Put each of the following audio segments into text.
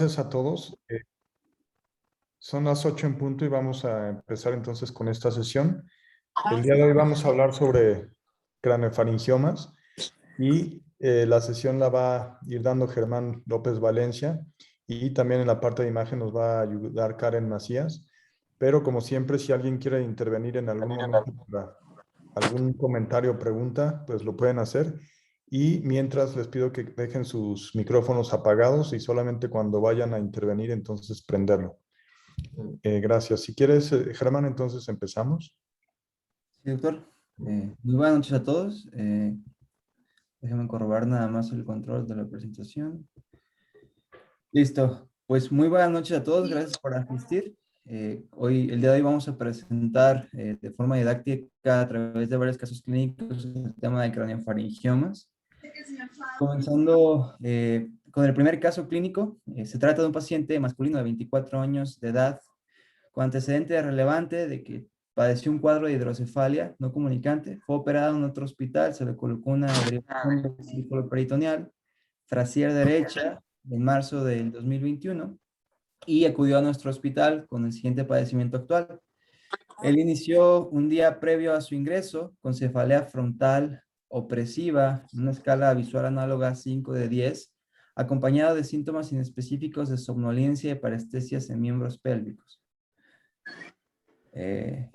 Gracias a todos. Son las 8 en punto y vamos a empezar entonces con esta sesión. El día de hoy vamos a hablar sobre craneofaringiomas y la sesión la va a ir dando Germán López Valencia y también en la parte de imagen nos va a ayudar Karen Macías. Pero como siempre, si alguien quiere intervenir en algún momento para algún comentario o pregunta, pues lo pueden hacer. Y mientras les pido que dejen sus micrófonos apagados y solamente cuando vayan a intervenir, entonces prenderlo. Gracias. Si quieres, Germán, entonces empezamos. Sí, doctor. Muy buenas noches a todos. Déjenme corroborar nada más el control de la presentación. Listo. Pues muy buenas noches a todos. Gracias por asistir. El día de hoy vamos a presentar de forma didáctica a través de varios casos clínicos el tema de craneofaringiomas. Comenzando con el primer caso clínico, se trata de un paciente masculino de 24 años de edad con antecedente relevante de que padeció un cuadro de hidrocefalia no comunicante, fue operado en otro hospital, se le colocó una derivación del círculo peritoneal, trasier derecha, en marzo del 2021, y acudió a nuestro hospital con el siguiente padecimiento actual. Él inició un día previo a su ingreso con cefalea frontal opresiva, una escala visual análoga 5 de 10, acompañado de síntomas inespecíficos de somnolencia y parestesias en miembros pélvicos. En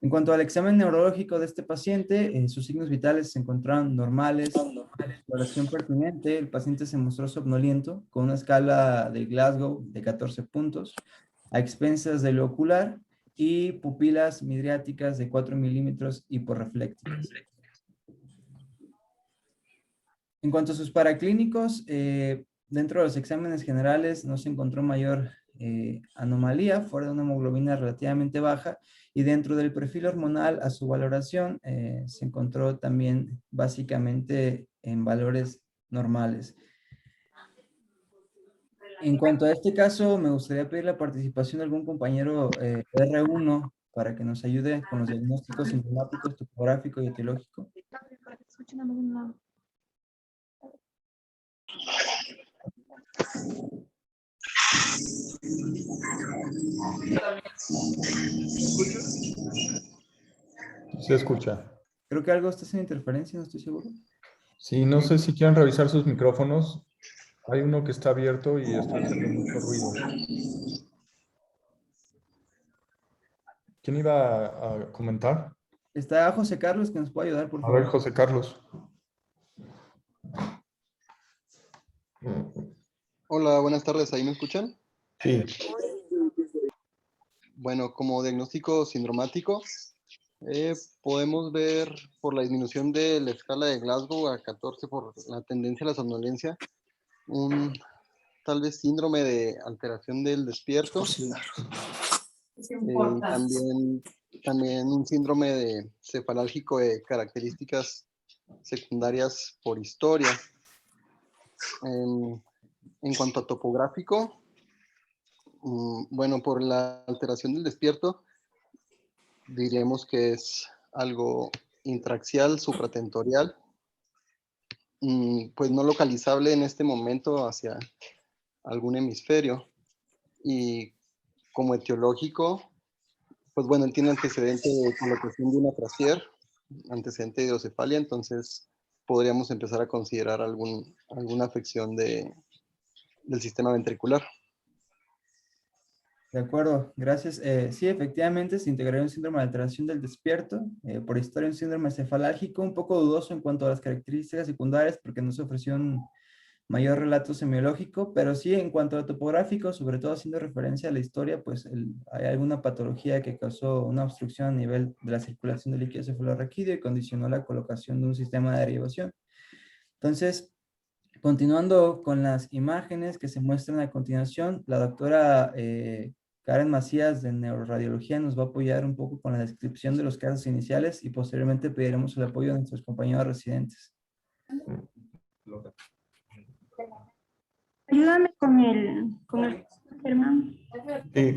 cuanto al examen neurológico de este paciente, sus signos vitales se encontraron normales, exploración pertinente, el paciente se mostró somnoliento con una escala de Glasgow de 14 puntos, a expensas del ocular y pupilas midriáticas de 4 milímetros hiporreflécticas. En cuanto a sus paraclínicos, dentro de los exámenes generales no se encontró mayor anomalía, fuera de una hemoglobina relativamente baja, y dentro del perfil hormonal a su valoración se encontró también básicamente en valores normales. En cuanto a este caso, me gustaría pedir la participación de algún compañero R1 para que nos ayude con los diagnósticos sintomáticos, topográfico y etiológico. Se escucha. Creo que algo está haciendo interferencia, no estoy seguro. Sí, no sé si quieren revisar sus micrófonos. Hay uno que está abierto y está haciendo mucho ruido. ¿Quién iba a comentar? Está José Carlos, que nos puede ayudar, por A favor. ver, José Carlos. Hola, buenas tardes. ¿Ahí me escuchan? Sí. Bueno, como diagnóstico sindromático, podemos ver por la disminución de la escala de Glasgow a 14 por la tendencia a la somnolencia, un tal vez síndrome de alteración del despierto, también un síndrome de cefalálgico de características secundarias por historia. En cuanto a topográfico, bueno, por la alteración del despierto, diríamos que es algo intraxial, supratentorial, pues no localizable en este momento hacia algún hemisferio. Y como etiológico, pues bueno, él tiene antecedente de colocación de una trasier, antecedente de hidrocefalia, entonces podríamos empezar a considerar alguna afección del sistema ventricular. De acuerdo, gracias. Sí, efectivamente, se integraría un síndrome de alteración del despierto, por historia un síndrome cefalálgico, un poco dudoso en cuanto a las características secundarias, porque no se ofreció un mayor relato semiológico, pero sí en cuanto a topográfico, sobre todo haciendo referencia a la historia, pues hay alguna patología que causó una obstrucción a nivel de la circulación del líquido cefalorraquídeo y condicionó la colocación de un sistema de derivación. Entonces, continuando con las imágenes que se muestran a continuación, la doctora Karen Macías de Neuroradiología nos va a apoyar un poco con la descripción de los casos iniciales y posteriormente pediremos el apoyo de nuestros compañeros residentes. Ayúdame con el Germán. Sí.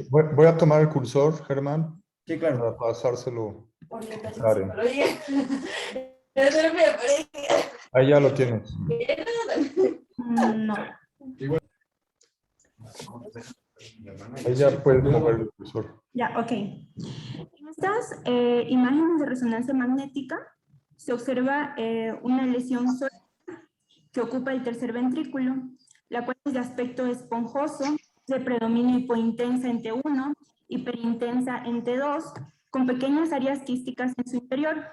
Voy a tomar el cursor, Germán, Sí, claro. para pasárselo a Karen. Ahí ya lo tienes. No. Ahí ya puedes mover el cursor. Ya, ok. En estas imágenes de resonancia magnética se observa una lesión sólida que ocupa el tercer ventrículo, la cual es de aspecto esponjoso, de predominio hipointensa en T1, hiperintensa en T2, con pequeñas áreas quísticas en su interior.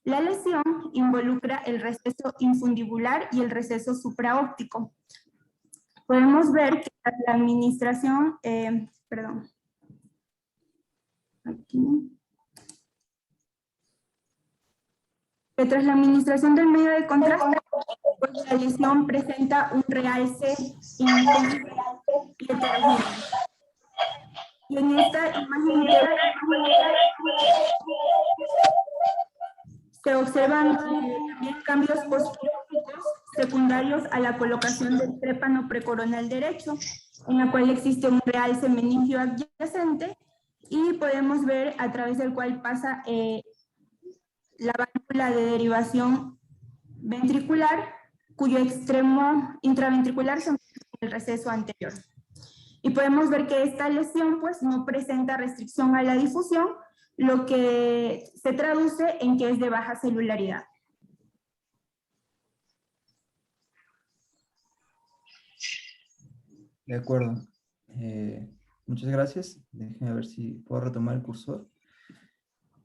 La lesión involucra el receso infundibular y el receso supraóptico. Podemos ver que la administración, aquí. Que tras la administración del medio de contraste, pues la lesión presenta un realce intenso y heterogéneo. Y en esta imagen se observan también cambios postquirúrgicos secundarios a la colocación del trépano precoronal derecho, en la cual existe un realce meningio adyacente y podemos ver a través del cual pasa la válvula de derivación ventricular, cuyo extremo intraventricular se encuentra en el receso anterior. Y podemos ver que esta lesión pues no presenta restricción a la difusión, lo que se traduce en que es de baja celularidad. De acuerdo. Muchas gracias. Déjenme ver si puedo retomar el cursor.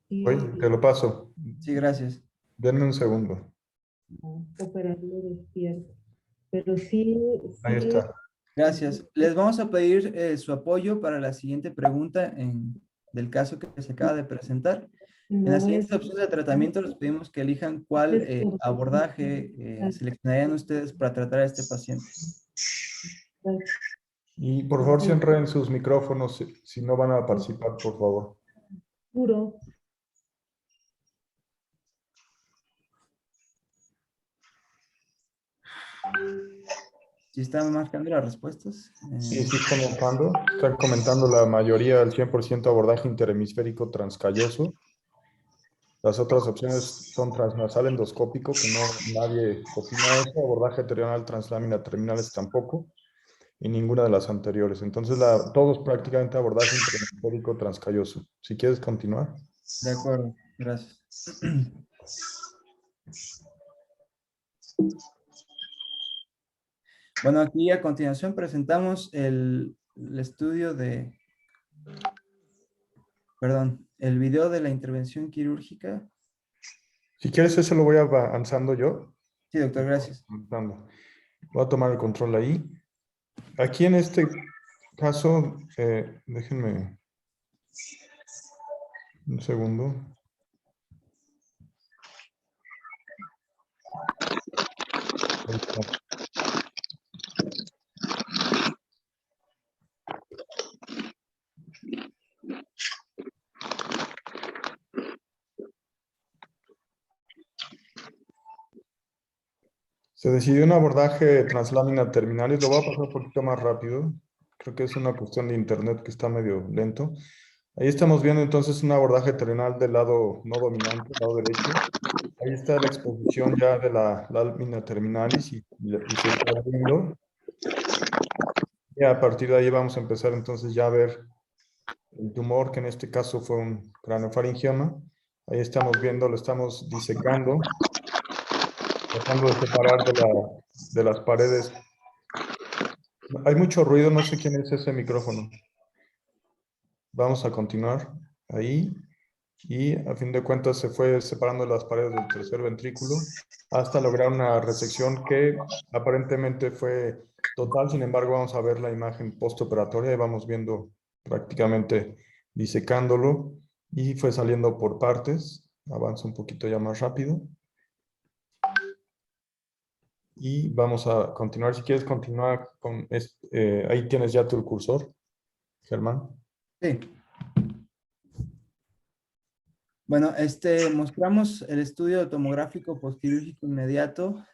Oye, te lo paso. Sí, gracias. Denme un segundo. Operarlo despierto. Pero sí. Ahí está. Gracias. Les vamos a pedir su apoyo para la siguiente pregunta del caso que se acaba de presentar. En las siguientes opciones de tratamiento les pedimos que elijan cuál abordaje seleccionarían ustedes para tratar a este paciente. Y por favor, cierren sus micrófonos si no van a participar, por favor. Puro. ¿Sí están marcando las respuestas? Sí, sí están marcando. Están comentando la mayoría, el 100% abordaje interhemisférico transcalloso. Las otras opciones son transnasal endoscópico, que no nadie opina eso. Abordaje terminal translámina terminales tampoco. Y ninguna de las anteriores. Entonces, todos prácticamente abordaje interhemisférico transcalloso. Si quieres continuar. De acuerdo, gracias. Bueno, aquí a continuación presentamos el estudio el video de la intervención quirúrgica. Si quieres, eso lo voy avanzando yo. Sí, doctor, gracias. Voy a tomar el control ahí. Aquí en este caso, déjenme un segundo. Ahí está. Se decidió un abordaje translámina terminalis. Lo voy a pasar un poquito más rápido. Creo que es una cuestión de internet que está medio lento. Ahí estamos viendo entonces un abordaje terminal del lado no dominante, del lado derecho. Ahí está la exposición ya de la lámina terminalis y se está viendo. Y a partir de ahí vamos a empezar entonces ya a ver el tumor, que en este caso fue un craneofaringioma. Ahí estamos viendo, lo estamos disecando, tratando de separar de las paredes. Hay mucho ruido, no sé quién es ese micrófono. Vamos a continuar ahí. Y a fin de cuentas se fue separando las paredes del tercer ventrículo hasta lograr una resección que aparentemente fue total. Sin embargo, vamos a ver la imagen postoperatoria y vamos viendo prácticamente disecándolo y fue saliendo por partes. Avanza un poquito ya más rápido. Y vamos a continuar. Si quieres continuar con ahí tienes ya tu cursor, Germán. Sí. Bueno, mostramos el estudio tomográfico postquirúrgico inmediato.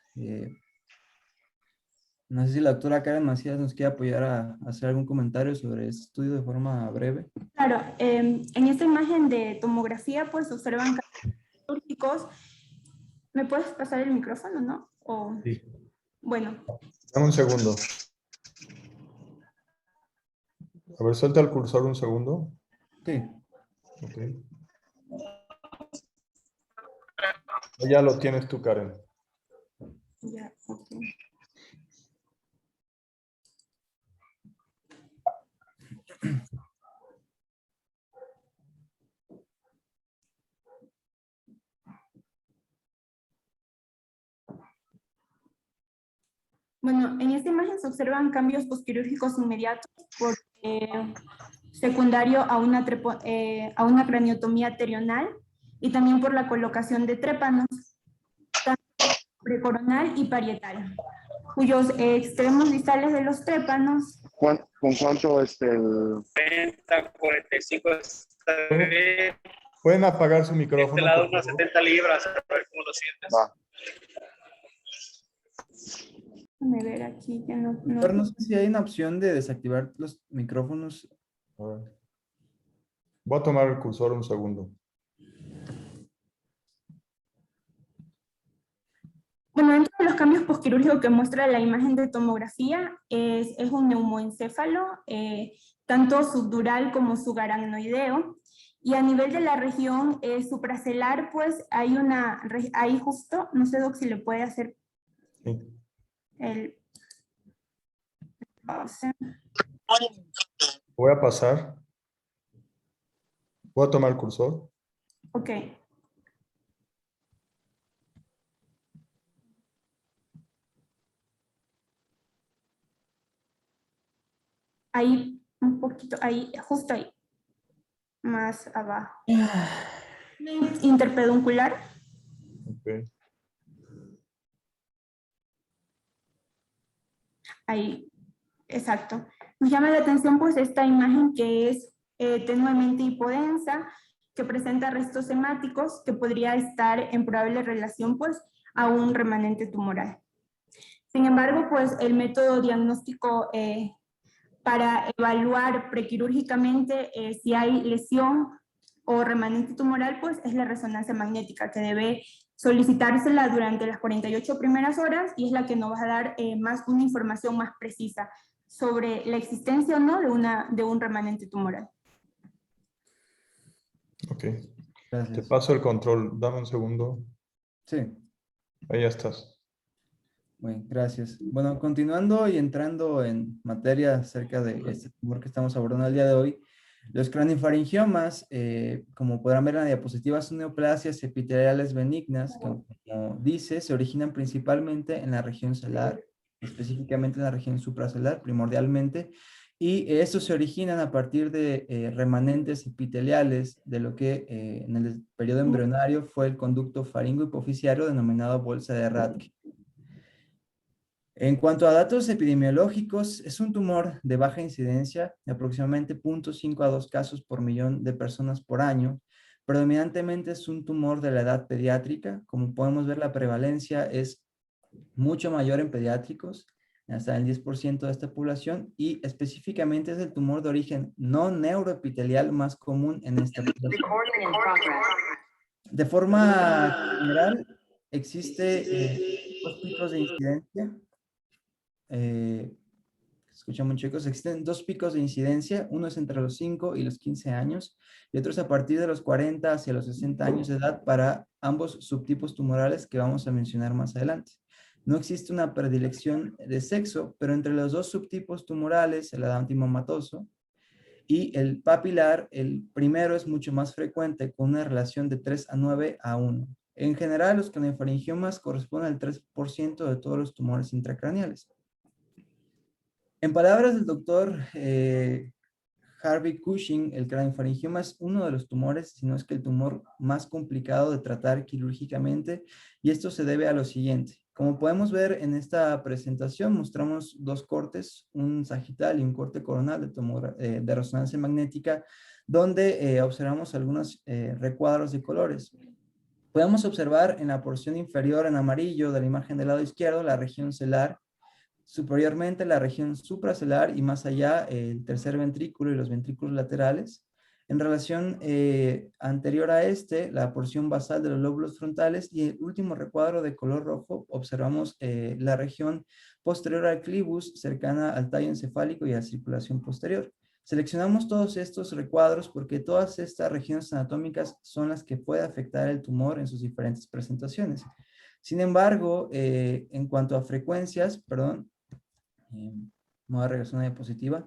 No sé si la doctora Karen Macías nos quiere apoyar a hacer algún comentario sobre este estudio de forma breve. Claro, en esta imagen de tomografía pues observan cambios quirúrgicos. ¿Me puedes pasar el micrófono, no? Sí. Bueno, Dame un segundo. A ver, suelta el cursor un segundo. Sí. Ok. Ya lo tienes tú, Karen. ya, ok. Bueno, en esta imagen se observan cambios posquirúrgicos inmediatos por, secundario a a una craniotomía terional y también por la colocación de trépanos, tanto precoronal y parietal, cuyos extremos distales de los trépanos ¿Con cuánto el 40, 45 está bien. ¿Pueden apagar su De micrófono? este lado por unas favor? 70 libras, a ver cómo lo sientes. va? déjame ver aquí, que no, Doctor, no sé si hay una opción de desactivar los micrófonos. A ver. Voy a tomar el cursor un segundo. Bueno, dentro de los cambios posquirúrgicos que muestra la imagen de tomografía es un neumoencéfalo, tanto subdural como subaracnoideo. Y a nivel de la región supracelar, pues hay ahí justo, no sé Doc, si le puede hacer Sí. el pause. Voy a pasar. Voy a tomar el cursor. Ok. Ahí, un poquito, ahí, justo ahí. Más abajo. Interpeduncular. Ok. Ahí, exacto. Nos llama la atención pues esta imagen que es tenuemente hipodensa, que presenta restos hemáticos que podría estar en probable relación pues a un remanente tumoral. Sin embargo, pues el método diagnóstico para evaluar prequirúrgicamente si hay lesión o remanente tumoral, pues es la resonancia magnética, que debe solicitársela durante las 48 primeras horas y es la que nos va a dar una información más precisa sobre la existencia o no de un remanente tumoral. Ok. Te Gracias. paso el control. Dame un segundo. Sí. Ahí ya estás. Bueno, gracias. Bueno, continuando y entrando en materia acerca de este tumor que estamos abordando el día de hoy, los craniofaringiomas, como podrán ver en la diapositiva, son neoplasias epiteliales benignas que, como dice, se originan principalmente en la región celular, específicamente en la región supracelular, primordialmente, y estos se originan a partir de remanentes epiteliales de lo que en el periodo embrionario fue el conducto faringo-hipofisiario denominado bolsa de Rathke. En cuanto a datos epidemiológicos, es un tumor de baja incidencia, de aproximadamente 0.5 a 2 casos por millón de personas por año. Predominantemente es un tumor de la edad pediátrica. Como podemos ver, la prevalencia es mucho mayor en pediátricos, hasta el 10% de esta población, y específicamente es el tumor de origen no neuroepitelial más común en esta población. De forma general, existe dos picos de incidencia. Escuchamos, chicos, existen dos picos de incidencia, uno es entre los 5 y los 15 años y otro es a partir de los 40 hacia los 60 años de edad para ambos subtipos tumorales que vamos a mencionar más adelante. No existe una predilección de sexo, pero entre los dos subtipos tumorales, el adenoma-matoso y el papilar, el primero es mucho más frecuente con una relación de 3 a 9 a 1. En general, los craniofaringiomas corresponden al 3% de todos los tumores intracraneales. En palabras del doctor Harvey Cushing, el craniofaringioma es uno de los tumores, si no es que el tumor más complicado de tratar quirúrgicamente, y esto se debe a lo siguiente. Como podemos ver en esta presentación, mostramos dos cortes, un sagital y un corte coronal de resonancia magnética, donde observamos algunos recuadros de colores. Podemos observar en la porción inferior en amarillo de la imagen del lado izquierdo la región celular, superiormente la región supracelular y más allá el tercer ventrículo y los ventrículos laterales. En relación anterior a este, la porción basal de los lóbulos frontales, y el último recuadro de color rojo, observamos la región posterior al clivus, cercana al tallo encefálico y a la circulación posterior. Seleccionamos todos estos recuadros porque todas estas regiones anatómicas son las que puede afectar el tumor en sus diferentes presentaciones. Sin embargo, en cuanto a frecuencias, perdón, me voy a regresar una diapositiva,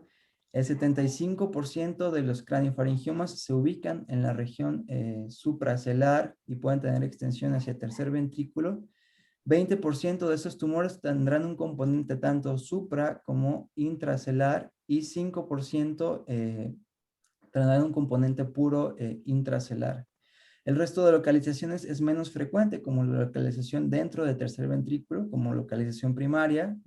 el 75% de los craniofaringiomas se ubican en la región supracelar y pueden tener extensión hacia el tercer ventrículo. 20% de esos tumores tendrán un componente tanto supra como intracelular y 5% tendrán un componente puro intracelular. El resto de localizaciones es menos frecuente, como la localización dentro del tercer ventrículo, como localización primaria,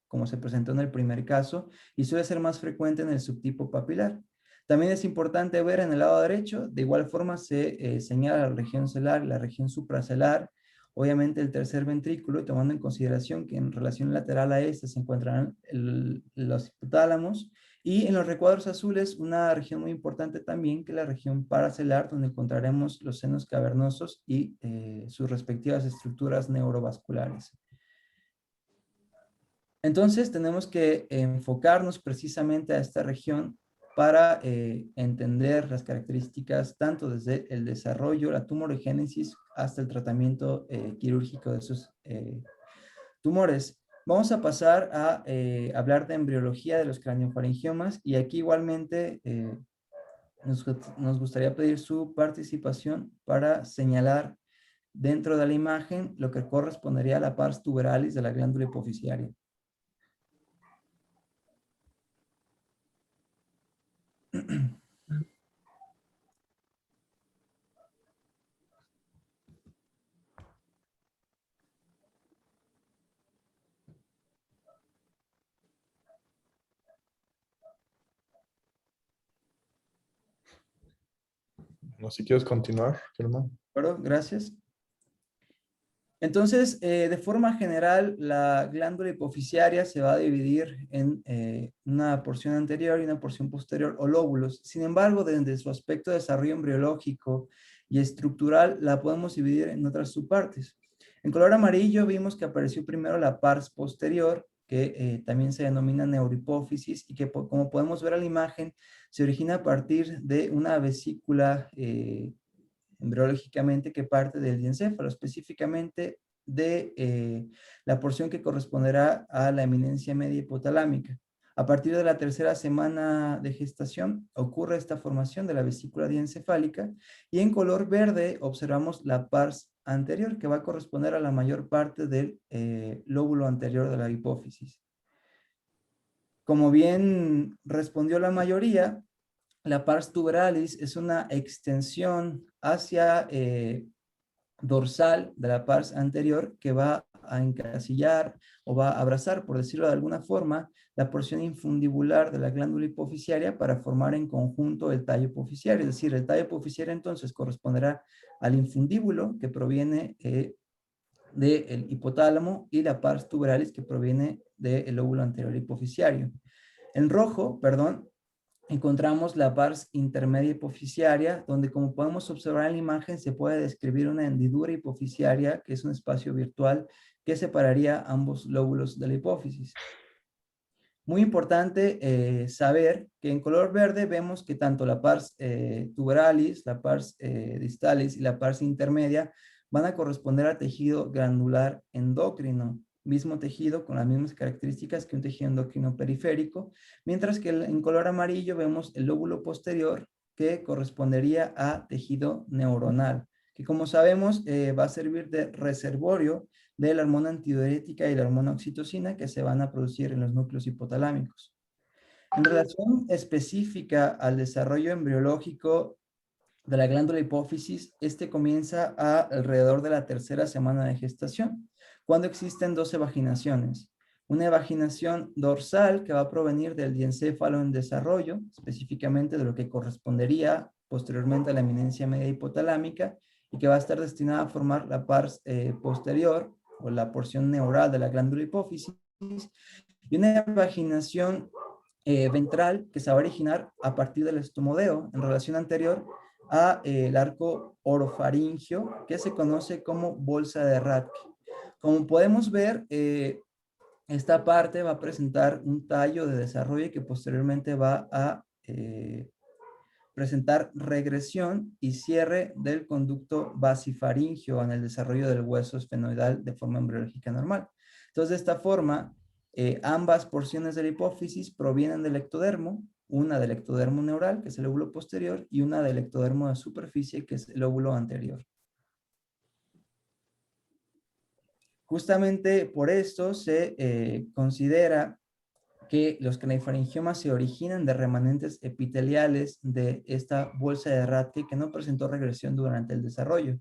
como se presentó en el primer caso, y suele ser más frecuente en el subtipo papilar. También es importante ver en el lado derecho, de igual forma se señala la región celular, la región supracelular, obviamente el tercer ventrículo, tomando en consideración que en relación lateral a este se encuentran los hipotálamos, y en los recuadros azules una región muy importante también, que es la región paracelular, donde encontraremos los senos cavernosos y sus respectivas estructuras neurovasculares. Entonces tenemos que enfocarnos precisamente a esta región para entender las características tanto desde el desarrollo, la tumorigénesis, hasta el tratamiento quirúrgico de esos tumores. Vamos a pasar a hablar de embriología de los craniofaringiomas, y aquí igualmente nos gustaría pedir su participación para señalar dentro de la imagen lo que correspondería a la pars tuberalis de la glándula hipoficiaria. No, si quieres continuar, Germán. Bueno, gracias. Entonces, de forma general, la glándula hipoficiaria se va a dividir en una porción anterior y una porción posterior, o lóbulos. Sin embargo, desde su aspecto de desarrollo embriológico y estructural, la podemos dividir en otras subpartes. En color amarillo vimos que apareció primero la pars posterior, que también se denomina neurohipófisis, y que, como podemos ver en la imagen, se origina a partir de una vesícula embriológicamente que parte del diencéfalo, específicamente de la porción que corresponderá a la eminencia media hipotalámica. A partir de la tercera semana de gestación ocurre esta formación de la vesícula diencefálica, y en color verde observamos la pars anterior, que va a corresponder a la mayor parte del lóbulo anterior de la hipófisis. Como bien respondió la mayoría, la pars tuberalis es una extensión hacia dorsal de la pars anterior, que va a encasillar o va a abrazar, por decirlo de alguna forma, la porción infundibular de la glándula hipoficiaria para formar en conjunto el tallo hipoficiario. Es decir, el tallo hipoficiario entonces corresponderá al infundíbulo, que proviene del hipotálamo, y la pars tuberalis, que proviene del lóbulo anterior hipoficiario. En rojo, perdón, encontramos la pars intermedia hipoficiaria, donde, como podemos observar en la imagen, se puede describir una hendidura hipoficiaria, que es un espacio virtual que separaría ambos lóbulos de la hipófisis. Muy importante saber que en color verde vemos que tanto la pars tuberalis, la pars distalis y la pars intermedia van a corresponder al tejido glandular endocrino, mismo tejido con las mismas características que un tejido endocrino periférico, mientras que en color amarillo vemos el lóbulo posterior, que correspondería a tejido neuronal, que, como sabemos, va a servir de reservorio de la hormona antidiurética y la hormona oxitocina, que se van a producir en los núcleos hipotalámicos. En relación específica al desarrollo embriológico de la glándula hipófisis, este comienza alrededor de la tercera semana de gestación, cuando existen dos evaginaciones. Una evaginación dorsal, que va a provenir del diencéfalo en desarrollo, específicamente de lo que correspondería posteriormente a la eminencia media hipotalámica, y que va a estar destinada a formar la pars posterior, o la porción neural de la glándula hipófisis, y una evaginación ventral que se va a originar a partir del estomodeo en relación anterior a el arco orofaringio, que se conoce como bolsa de Rathke. Como podemos ver, esta parte va a presentar un tallo de desarrollo que posteriormente va a presentar regresión y cierre del conducto basifaringio en el desarrollo del hueso esfenoidal de forma embriológica normal. Entonces, de esta forma, ambas porciones de la hipófisis provienen del ectodermo, una del ectodermo neural, que es el lóbulo posterior, y una del ectodermo de superficie, que es el lóbulo anterior. Justamente por esto se considera que los craniofaringiomas se originan de remanentes epiteliales de esta bolsa de Rathke que no presentó regresión durante el desarrollo.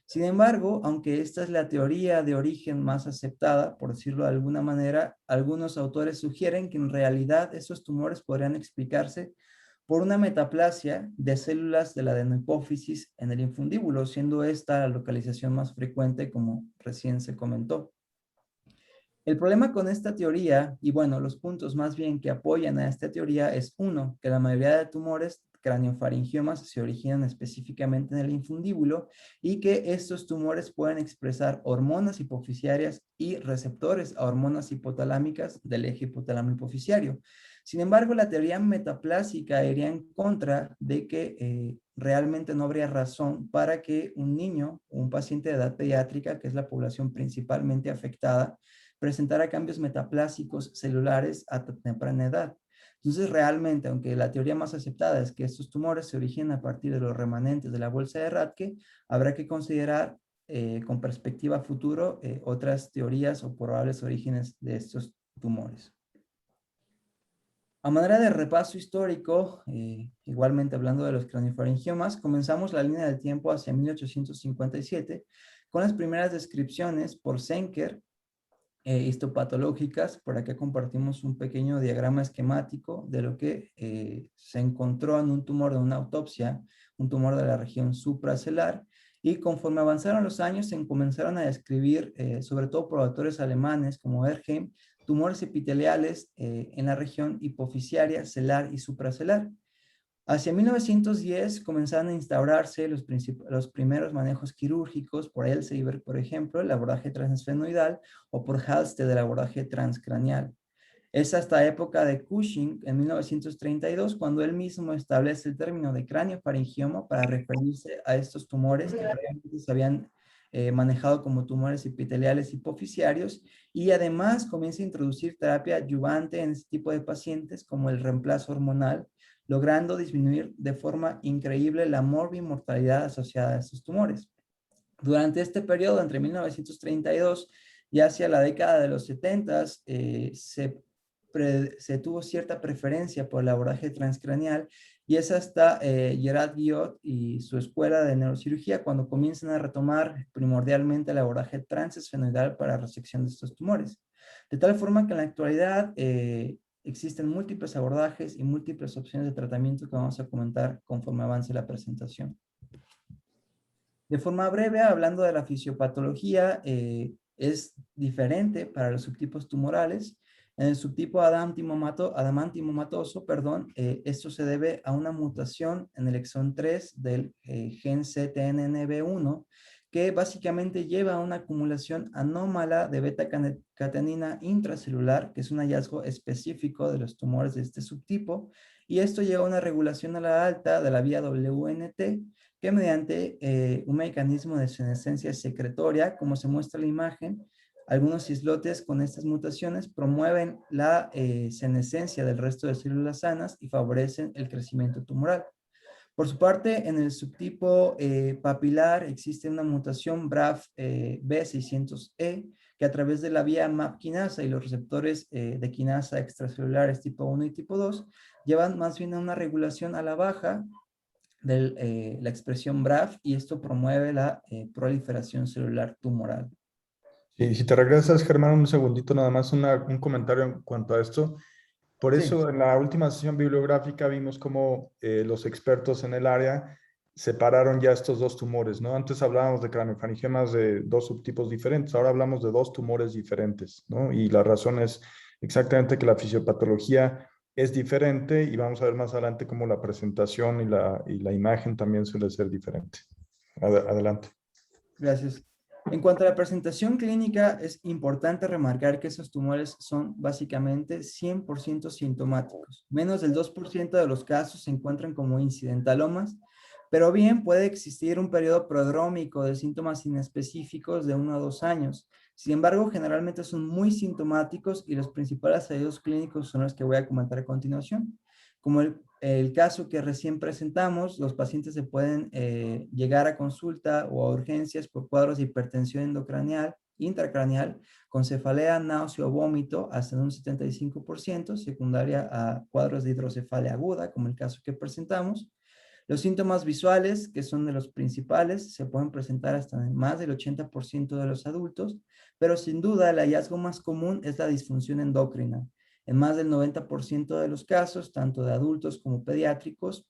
Sin embargo, aunque esta es la teoría de origen más aceptada, por decirlo de alguna manera, algunos autores sugieren que en realidad esos tumores podrían explicarse por una metaplasia de células de la adenohipófisis en el infundíbulo, siendo esta la localización más frecuente, como recién se comentó. El problema con esta teoría, y bueno, los puntos más bien que apoyan a esta teoría es uno, que la mayoría de tumores craniofaringiomas se originan específicamente en el infundíbulo y que estos tumores pueden expresar hormonas hipofisiarias y receptores a hormonas hipotalámicas del eje hipotálamo hipofisiario. Sin embargo, la teoría metaplásica iría en contra de que realmente no habría razón para que un niño o un paciente de edad pediátrica, que es la población principalmente afectada, presentara cambios metaplásicos celulares a temprana edad. Entonces, realmente, aunque la teoría más aceptada es que estos tumores se originan a partir de los remanentes de la bolsa de Rathke, habrá que considerar con perspectiva a futuro otras teorías o probables orígenes de estos tumores. A manera de repaso histórico, igualmente hablando de los craniofaringiomas, comenzamos la línea del tiempo hacia 1857 con las primeras descripciones por Zenker histopatológicas. Por acá compartimos un pequeño diagrama esquemático de lo que se encontró en un tumor de una autopsia, un tumor de la región supracelular, y conforme avanzaron los años se comenzaron a describir, sobre todo por autores alemanes como Erheim, tumores epiteliales en la región hipofisiaria, celular y supracelular. Hacia 1910 comenzaron a instaurarse los primeros manejos quirúrgicos por Elsevier, por ejemplo, el abordaje transesfenoidal, o por Halsted, el abordaje transcraneal. Es hasta época de Cushing, en 1932, cuando él mismo establece el término de craniofaringioma para referirse a estos tumores que previamente se habían manejado como tumores epiteliales hipofisiarios, y además comienza a introducir terapia adyuvante en este tipo de pacientes como el reemplazo hormonal, logrando disminuir de forma increíble la morbimortalidad asociada a estos tumores. Durante este periodo, entre 1932 y hacia la década de los 70, se tuvo cierta preferencia por el abordaje transcraneal, y es hasta Gerard Guillot y su escuela de neurocirugía cuando comienzan a retomar primordialmente el abordaje transesfenoidal para resección de estos tumores. De tal forma que en la actualidad existen múltiples abordajes y múltiples opciones de tratamiento que vamos a comentar conforme avance la presentación. De forma breve, hablando de la fisiopatología, es diferente para los subtipos tumorales. En el subtipo adamantimomatoso, esto se debe a una mutación en el exón 3 del gen CTNNB1, que básicamente lleva a una acumulación anómala de beta-catenina intracelular, que es un hallazgo específico de los tumores de este subtipo, y esto lleva a una regulación a la alta de la vía WNT, que mediante un mecanismo de senescencia secretoria, como se muestra en la imagen, algunos islotes con estas mutaciones promueven la senescencia del resto de células sanas y favorecen el crecimiento tumoral. Por su parte, en el subtipo papilar existe una mutación BRAF B600E que a través de la vía MAP quinasa y los receptores de quinasa extracelulares tipo 1 y tipo 2 llevan más bien a una regulación a la baja de la expresión BRAF, y esto promueve la proliferación celular tumoral. Sí, si te regresas, Germán, un segundito, nada más un comentario en cuanto a esto. Por eso, Sí. en la última sesión bibliográfica vimos cómo los expertos en el área separaron ya estos dos tumores, ¿no? Antes hablábamos de craniofaringiomas de dos subtipos diferentes, ahora hablamos de dos tumores diferentes, ¿no? Y la razón es exactamente que la fisiopatología es diferente y vamos a ver más adelante cómo la presentación y la imagen también suele ser diferente. Adelante. Gracias. En cuanto a la presentación clínica, es importante remarcar que esos tumores son básicamente 100% sintomáticos. Menos del 2% de los casos se encuentran como incidentalomas, pero bien puede existir un periodo prodrómico de síntomas inespecíficos de 1 a 2 años. Sin embargo, generalmente son muy sintomáticos y los principales hallazgos clínicos son los que voy a comentar a continuación. Como el caso que recién presentamos, los pacientes se pueden llegar a consulta o a urgencias por cuadros de hipertensión endocranial, intracraneal, con cefalea, náusea o vómito hasta en un 75%, secundaria a cuadros de hidrocefalia aguda, como el caso que presentamos. Los síntomas visuales, que son de los principales, se pueden presentar hasta en más del 80% de los adultos, pero sin duda el hallazgo más común es la disfunción endocrina. En más del 90% de los casos, tanto de adultos como pediátricos,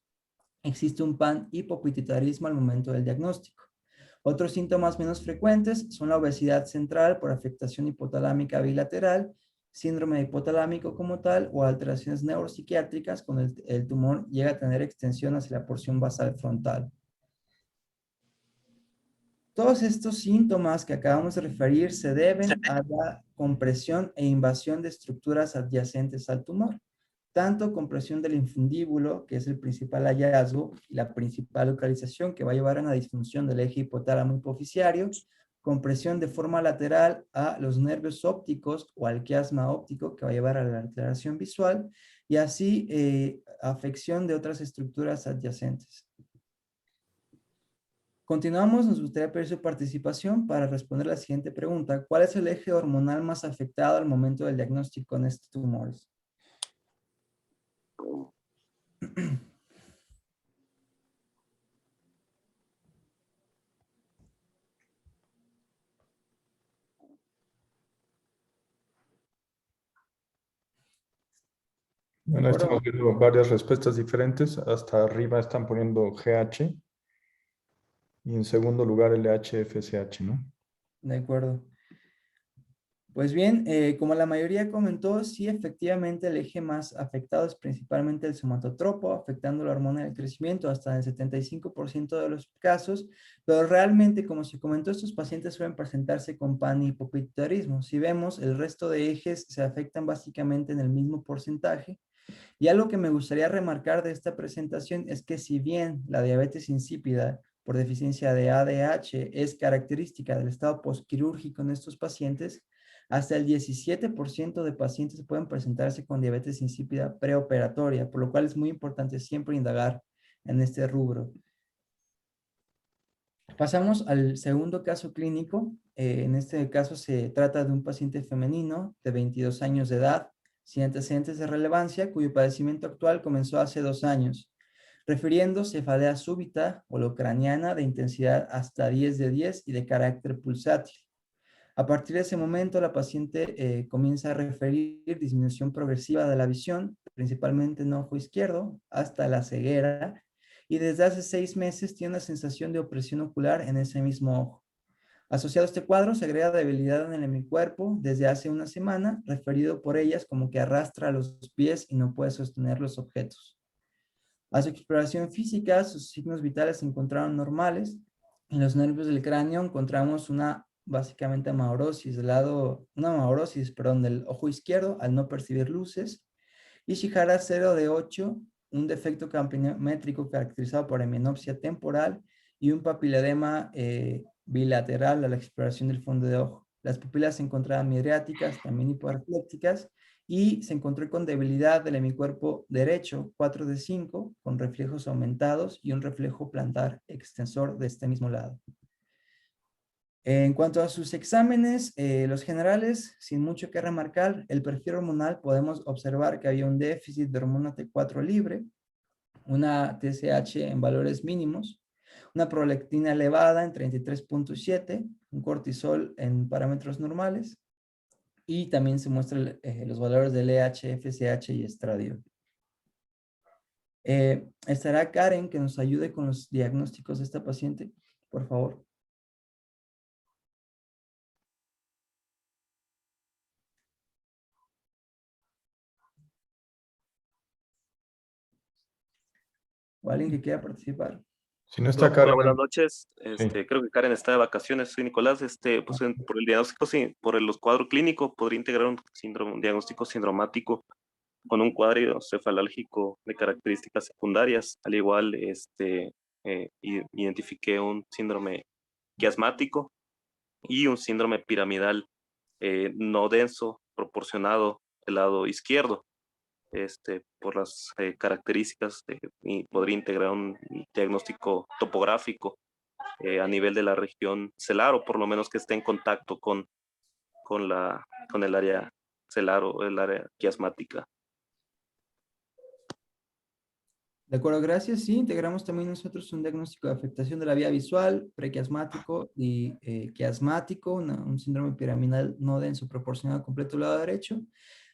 existe un panhipopituitarismo al momento del diagnóstico. Otros síntomas menos frecuentes son la obesidad central por afectación hipotalámica bilateral, síndrome hipotalámico como tal o alteraciones neuropsiquiátricas cuando el tumor llega a tener extensión hacia la porción basal frontal. Todos estos síntomas que acabamos de referir se deben a la compresión e invasión de estructuras adyacentes al tumor, tanto compresión del infundíbulo, que es el principal hallazgo y la principal localización que va a llevar a una disfunción del eje hipotálamo hipoficiario, compresión de forma lateral a los nervios ópticos o al quiasma óptico que va a llevar a la alteración visual y así afección de otras estructuras adyacentes. Continuamos, nos gustaría pedir su participación para responder la siguiente pregunta. ¿Cuál es el eje hormonal más afectado al momento del diagnóstico en estos tumores? Bueno, estamos viendo varias respuestas diferentes. Hasta arriba están poniendo GH y en segundo lugar LH-FSH, ¿no? De acuerdo. Pues bien, como la mayoría comentó, sí, efectivamente el eje más afectado es principalmente el somatotropo, afectando la hormona del crecimiento hasta el 75% de los casos, pero realmente, como se comentó, estos pacientes suelen presentarse con panhipopituitarismo. Si vemos, el resto de ejes se afectan básicamente en el mismo porcentaje. Y algo que me gustaría remarcar de esta presentación es que si bien la diabetes insípida por deficiencia de ADH es característica del estado postquirúrgico en estos pacientes, hasta el 17% de pacientes pueden presentarse con diabetes insípida preoperatoria, por lo cual es muy importante siempre indagar en este rubro. Pasamos al segundo caso clínico. En este caso se trata de un paciente femenino de 22 años de edad, sin antecedentes de relevancia, cuyo padecimiento actual comenzó hace 2 años, refiriendo cefalea súbita holocraniana de intensidad hasta 10 de 10 y de carácter pulsátil. A partir de ese momento, la paciente comienza a referir disminución progresiva de la visión, principalmente en ojo izquierdo, hasta la ceguera, y desde hace 6 meses tiene una sensación de opresión ocular en ese mismo ojo. Asociado a este cuadro se agrega debilidad en el hemicuerpo desde hace una semana, referido por ellas como que arrastra los pies y no puede sostener los objetos. A su exploración física, sus signos vitales se encontraron normales. En los nervios del cráneo encontramos básicamente una amaurosis del ojo izquierdo al no percibir luces. Y Shihara 0 de 8, un defecto campimétrico caracterizado por hemenopsia temporal y un papiledema bilateral a la exploración del fondo de ojo. Las pupilas se encontraban midriáticas, también hiporreflécticas, y se encontró con debilidad del hemicuerpo derecho, 4 de 5, con reflejos aumentados y un reflejo plantar extensor de este mismo lado. En cuanto a sus exámenes, los generales, sin mucho que remarcar, el perfil hormonal podemos observar que había un déficit de hormona T4 libre, una TSH en valores mínimos, una prolactina elevada en 33.7, un cortisol en parámetros normales, y también se muestran los valores del LH, FSH y estradiol. Estará Karen que nos ayude con los diagnósticos de esta paciente, por favor. o alguien que quiera participar. Si no está Hola, Karen, buenas noches. Sí. Creo que Karen está de vacaciones. Soy Nicolás. Pues por el diagnóstico, sí, por los cuadros clínicos, podría integrar un diagnóstico sindromático con un cuadro cefalálgico de características secundarias. Al igual, identifiqué un síndrome quiasmático y un síndrome piramidal no denso proporcionado del lado izquierdo. Por las características y podría integrar un diagnóstico topográfico a nivel de la región celar, o por lo menos que esté en contacto con el área celar o el área quiasmática. De acuerdo, gracias. Sí, integramos también nosotros un diagnóstico de afectación de la vía visual, prequiasmático y quiasmático, un síndrome piramidal no denso proporcionado completo al lado derecho.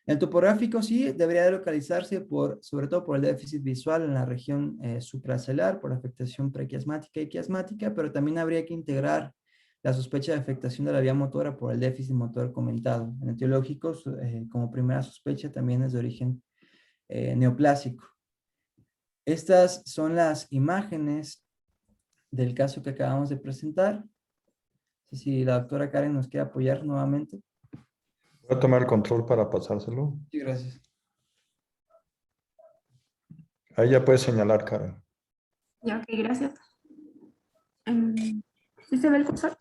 El topográfico sí debería de localizarse sobre todo por el déficit visual en la región supracelar, por afectación prequiasmática y quiasmática, pero también habría que integrar la sospecha de afectación de la vía motora por el déficit motor comentado. En etiológicos, como primera sospecha, también es de origen neoplásico. Estas son las imágenes del caso que acabamos de presentar. No sé si la doctora Karen nos quiere apoyar nuevamente. Voy a tomar el control para pasárselo. Sí, gracias. Ahí ya puedes señalar, Karen. Ya, ok, gracias. ¿Sí se ve el cursor?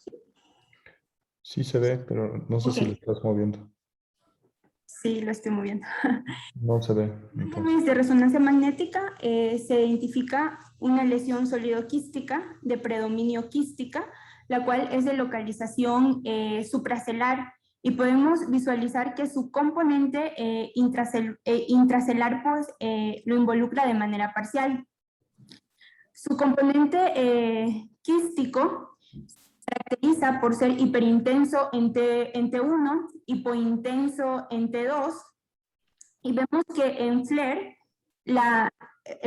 Sí se ve, pero no sé si Ok. lo estás moviendo. Sí, lo estoy moviendo. No se ve. En Entonces. imágenes de resonancia magnética se identifica una lesión sólido-quística de predominio quística, la cual es de localización supracelar, y podemos visualizar que su componente intracelular pues, lo involucra de manera parcial. Su componente quístico se caracteriza por ser hiperintenso en T1, hipointenso en T2, y vemos que en FLAIR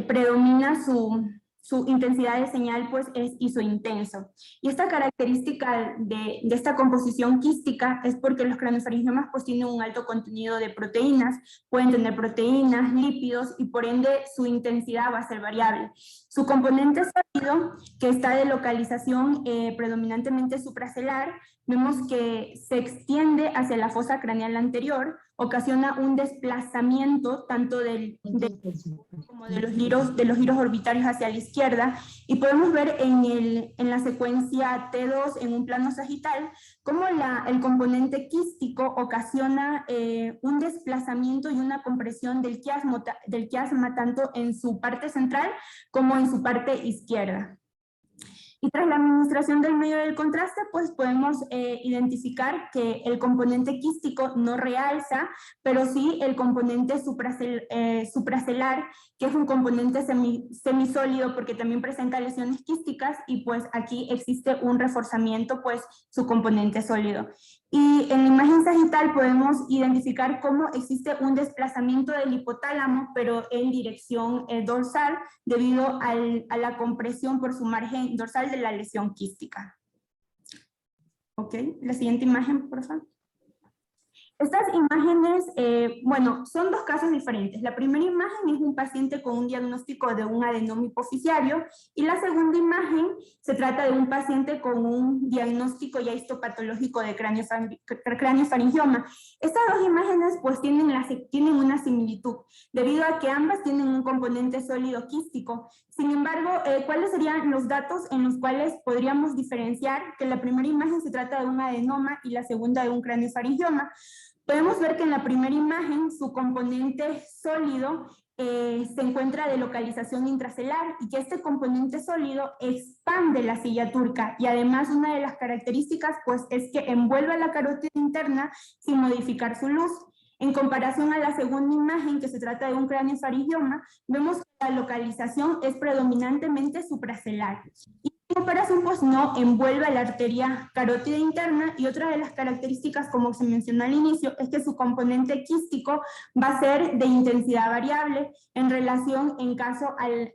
predomina su intensidad de señal, pues es isointenso. Y esta característica de esta composición quística es porque los craniofaringiomas pues tienen un alto contenido de proteínas, pueden tener proteínas, lípidos, y por ende su intensidad va a ser variable. Su componente sólido, que está de localización predominantemente supracelar, vemos que se extiende hacia la fosa craneal anterior, ocasiona un desplazamiento tanto como de los giros orbitarios hacia la izquierda, y podemos ver en la secuencia T2 en un plano sagital cómo el componente quístico ocasiona un desplazamiento y una compresión del quiasma tanto en su parte central como en su parte izquierda. Y tras la administración del medio del contraste, pues podemos identificar que el componente quístico no realza, pero sí el componente supracelar, que es un componente semisólido porque también presenta lesiones quísticas, y pues aquí existe un reforzamiento, pues su componente sólido. Y en la imagen sagital podemos identificar cómo existe un desplazamiento del hipotálamo, pero en dirección dorsal, debido a la compresión por su margen dorsal de la lesión quística. Ok, la siguiente imagen, por favor. Estas imágenes, bueno, son dos casos diferentes. La primera imagen es un paciente con un diagnóstico de un adenoma hipoficiario, y la segunda imagen se trata de un paciente con un diagnóstico ya histopatológico de craniofaringioma. Estas dos imágenes pues tienen una similitud, debido a que ambas tienen un componente sólido quístico. Sin embargo, ¿cuáles serían los datos en los cuales podríamos diferenciar que la primera imagen se trata de un adenoma y la segunda de un craniofaringioma? Podemos ver que en la primera imagen su componente sólido se encuentra de localización intracelular, y que este componente sólido expande la silla turca, y además una de las características pues es que envuelve a la carótida interna sin modificar su luz. En comparación a la segunda imagen, que se trata de un craniofaringioma, vemos que la localización es predominantemente supracelular. Y en comparación, pues no envuelve a la arteria carótida interna, y otra de las características, como se mencionó al inicio, es que su componente quístico va a ser de intensidad variable en relación en caso al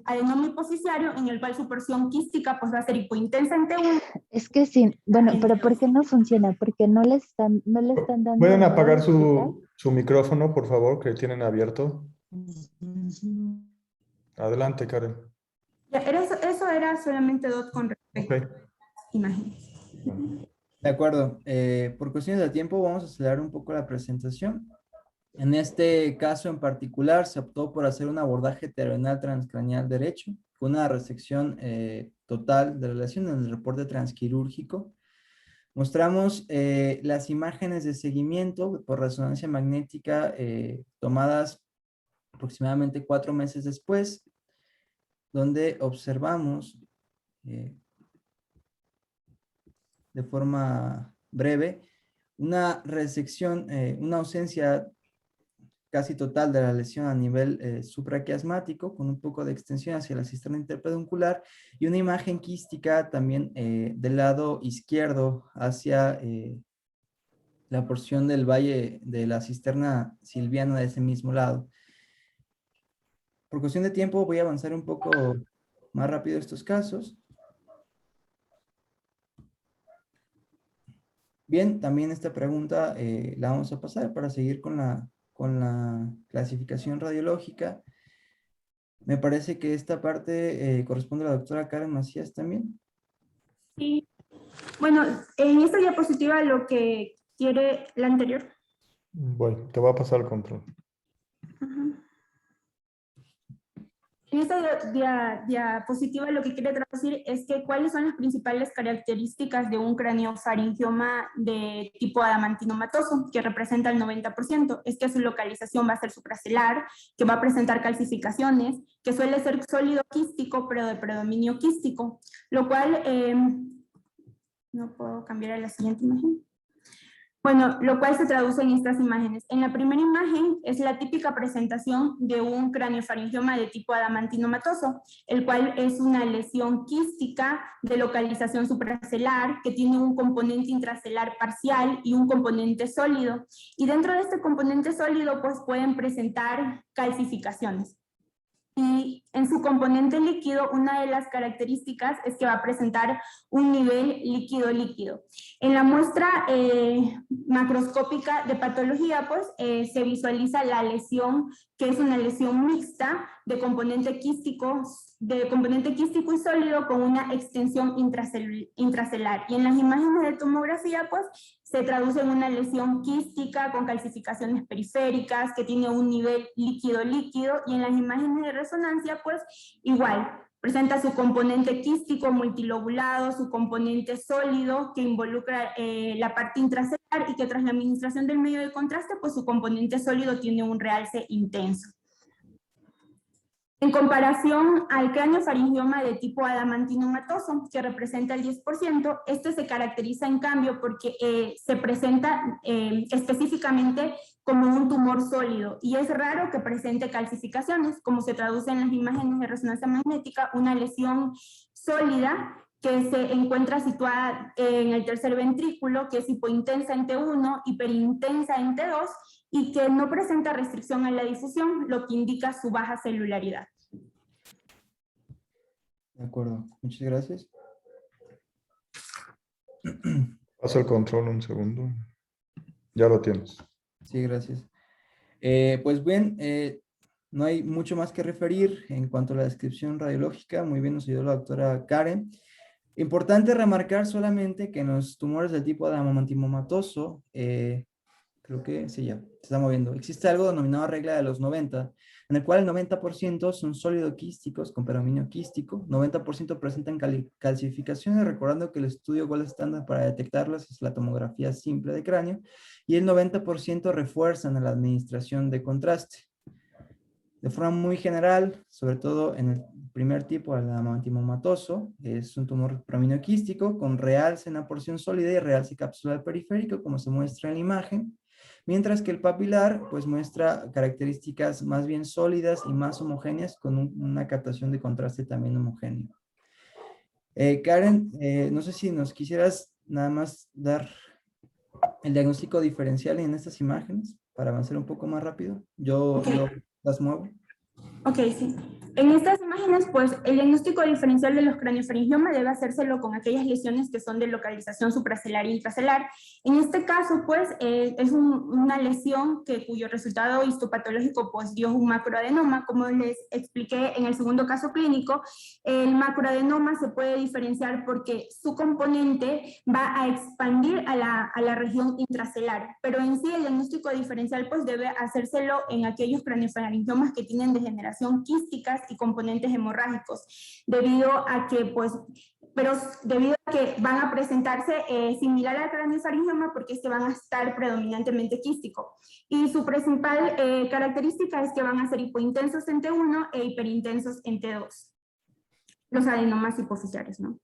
adenoma hipoficiario, en el cual su porción quística pues va a ser hipointensa en T1. Es que sí, bueno, pero ¿por qué no funciona? Porque no le están dando... ¿Pueden apagar explicar? su micrófono, por favor, que tienen abierto? Adelante, Karen. Ya, eso era solamente con respecto Ok. a las imágenes. Bueno, De acuerdo. Por cuestiones de tiempo vamos a acelerar un poco la presentación. En este caso en particular se optó por hacer un abordaje terrenal transcraneal derecho con una resección total de la lesión en el reporte transquirúrgico. Mostramos las imágenes de seguimiento por resonancia magnética tomadas aproximadamente 4 meses después, donde observamos de forma breve una resección, una ausencia casi total de la lesión a nivel supraquiasmático, con un poco de extensión hacia la cisterna interpeduncular y una imagen quística también del lado izquierdo hacia la porción del valle de la cisterna silviana de ese mismo lado. Por cuestión de tiempo voy a avanzar un poco más rápido estos casos. Bien, también esta pregunta la vamos a pasar para seguir con la clasificación radiológica. Me parece que esta parte corresponde a la doctora Karen Macías también. Sí. Bueno, en esta diapositiva lo que quiere la anterior. voy, te voy a pasar el control. Ajá. En esta diapositiva lo que quiere traducir es que cuáles son las principales características de un craniofaringioma de tipo adamantinomatoso, que representa el 90%. Es que su localización va a ser supracelular, que va a presentar calcificaciones, que suele ser sólido quístico, pero de predominio quístico, lo cual, no puedo cambiar a la siguiente imagen. Bueno, lo cual se traduce en estas imágenes. En la primera imagen es la típica presentación de un craniofaringioma de tipo adamantinomatoso, el cual es una lesión quística de localización supracelular que tiene un componente intracelular parcial y un componente sólido. Y dentro de este componente sólido, pues pueden presentar calcificaciones. Y en su componente líquido, una de las características es que va a presentar un nivel líquido-líquido. En la muestra macroscópica de patología, pues, se visualiza la lesión, que es una lesión mixta de componente quístico y sólido con una extensión intracelular. Y en las imágenes de tomografía, pues, se traduce en una lesión quística con calcificaciones periféricas que tiene un nivel líquido-líquido, y en las imágenes de resonancia, pues igual, presenta su componente quístico multilobulado, su componente sólido que involucra la parte intracelular y que tras la administración del medio de contraste, pues su componente sólido tiene un realce intenso. En comparación al craniofaringioma de tipo adamantinomatoso, que representa el 10%, este se caracteriza en cambio porque se presenta específicamente como un tumor sólido y es raro que presente calcificaciones, como se traduce en las imágenes de resonancia magnética, una lesión sólida que se encuentra situada en el tercer ventrículo, que es hipointensa en T1, hiperintensa en T2, y que no presenta restricción a la difusión, lo que indica su baja celularidad. De acuerdo, muchas gracias. Paso el control un segundo. Ya lo tienes. Sí, gracias. Pues bien, no hay mucho más que referir en cuanto a la descripción radiológica. Muy bien nos ayudó la doctora Karen. Importante remarcar solamente que en los tumores del tipo adamantinomatoso, creo que sí, ya, se está moviendo. Existe algo denominado regla de los 90, en el cual el 90% son sólido-quísticos con predominio quístico, 90% presentan calcificaciones, recordando que el estudio gold estándar para detectarlas es la tomografía simple de cráneo, y el 90% refuerzan a la administración de contraste. De forma muy general, sobre todo en el primer tipo, el adamantinomatoso, es un tumor predominio quístico con realce en la porción sólida y realce capsular periférico, como se muestra en la imagen. Mientras que el papilar, pues muestra características más bien sólidas y más homogéneas con una captación de contraste también homogéneo. Karen, no sé si nos quisieras nada más dar el diagnóstico diferencial en estas imágenes para avanzar un poco más rápido. Yo las muevo. Ok, sí. En estas imágenes, pues, el diagnóstico diferencial de los craniofaringiomas debe hacérselo con aquellas lesiones que son de localización supracelular e intracelular. En este caso, pues, es una lesión cuyo resultado histopatológico, pues, dio un macroadenoma. Como les expliqué en el segundo caso clínico, el macroadenoma se puede diferenciar porque su componente va a expandir a la región intracelular, pero en sí el diagnóstico diferencial, pues, debe hacérselo en aquellos craniofaringiomas que tienen degeneración quística y componentes hemorrágicos, debido a que van a presentarse similar al craniofaringioma porque van a estar predominantemente quístico. Y su principal característica es que van a ser hipointensos en T1 e hiperintensos en T2. Los adenomas hipoficiales, ¿no?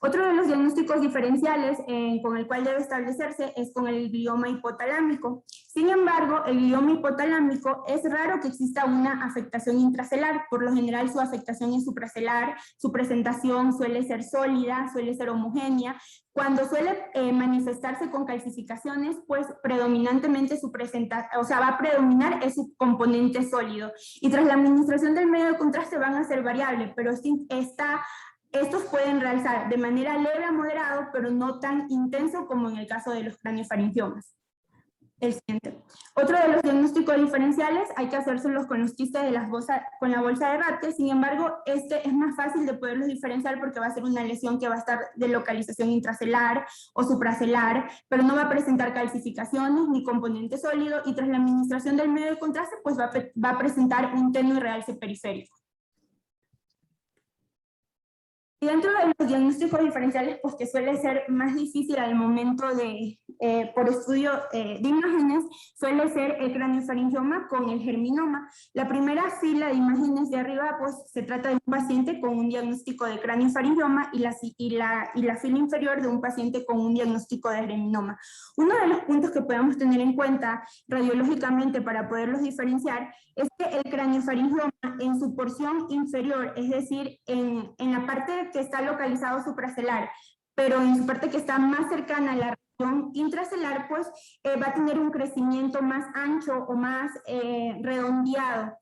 Otro de los diagnósticos diferenciales con el cual debe establecerse es con el glioma hipotalámico. Sin embargo, el glioma hipotalámico es raro que exista una afectación intracelular. Por lo general, su afectación es supracelular, su presentación suele ser sólida, suele ser homogénea. Cuando suele manifestarse con calcificaciones, pues predominantemente va a predominar es su componente sólido. Y tras la administración del medio de contraste van a ser variables, pero estos pueden realzar de manera leve a moderado, pero no tan intenso como en el caso de los craniofaringiomas. El siguiente. Otro de los diagnósticos diferenciales hay que hacérselos con los quistes con la bolsa de Rathke. Sin embargo, este es más fácil de poderlos diferenciar porque va a ser una lesión que va a estar de localización intracelular o supracelular, pero no va a presentar calcificaciones ni componente sólido, y tras la administración del medio de contraste, pues va a presentar un tenue realce periférico. Y dentro de los diagnósticos diferenciales, pues que suele ser más difícil al momento por estudio de imágenes, suele ser el craniofaringioma con el germinoma. La primera fila de imágenes de arriba, pues se trata de un paciente con un diagnóstico de craniofaringioma y la fila inferior de un paciente con un diagnóstico de germinoma. Uno de los puntos que podemos tener en cuenta radiológicamente para poderlos diferenciar es que el craniofaringioma en su porción inferior, es decir, en la parte que está localizado supracelular, pero en su parte que está más cercana a la región intracelular, pues va a tener un crecimiento más ancho o más redondeado,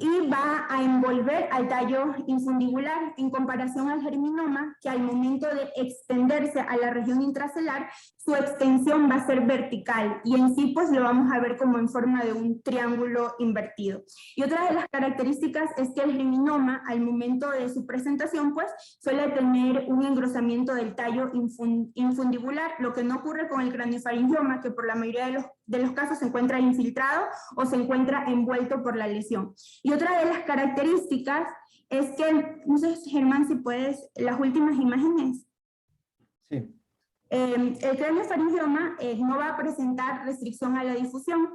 y va a envolver al tallo infundibular, en comparación al germinoma, que al momento de extenderse a la región intracelular, su extensión va a ser vertical, y en sí pues lo vamos a ver como en forma de un triángulo invertido. Y otra de las características es que el germinoma, al momento de su presentación, pues suele tener un engrosamiento del tallo infundibular, lo que no ocurre con el craniofaringioma, que por la mayoría de los casos se encuentra infiltrado o se encuentra envuelto por la lesión. Y otra de las características es que, no sé, Germán, si puedes, las últimas imágenes. Sí. El craniofaringioma no va a presentar restricción a la difusión,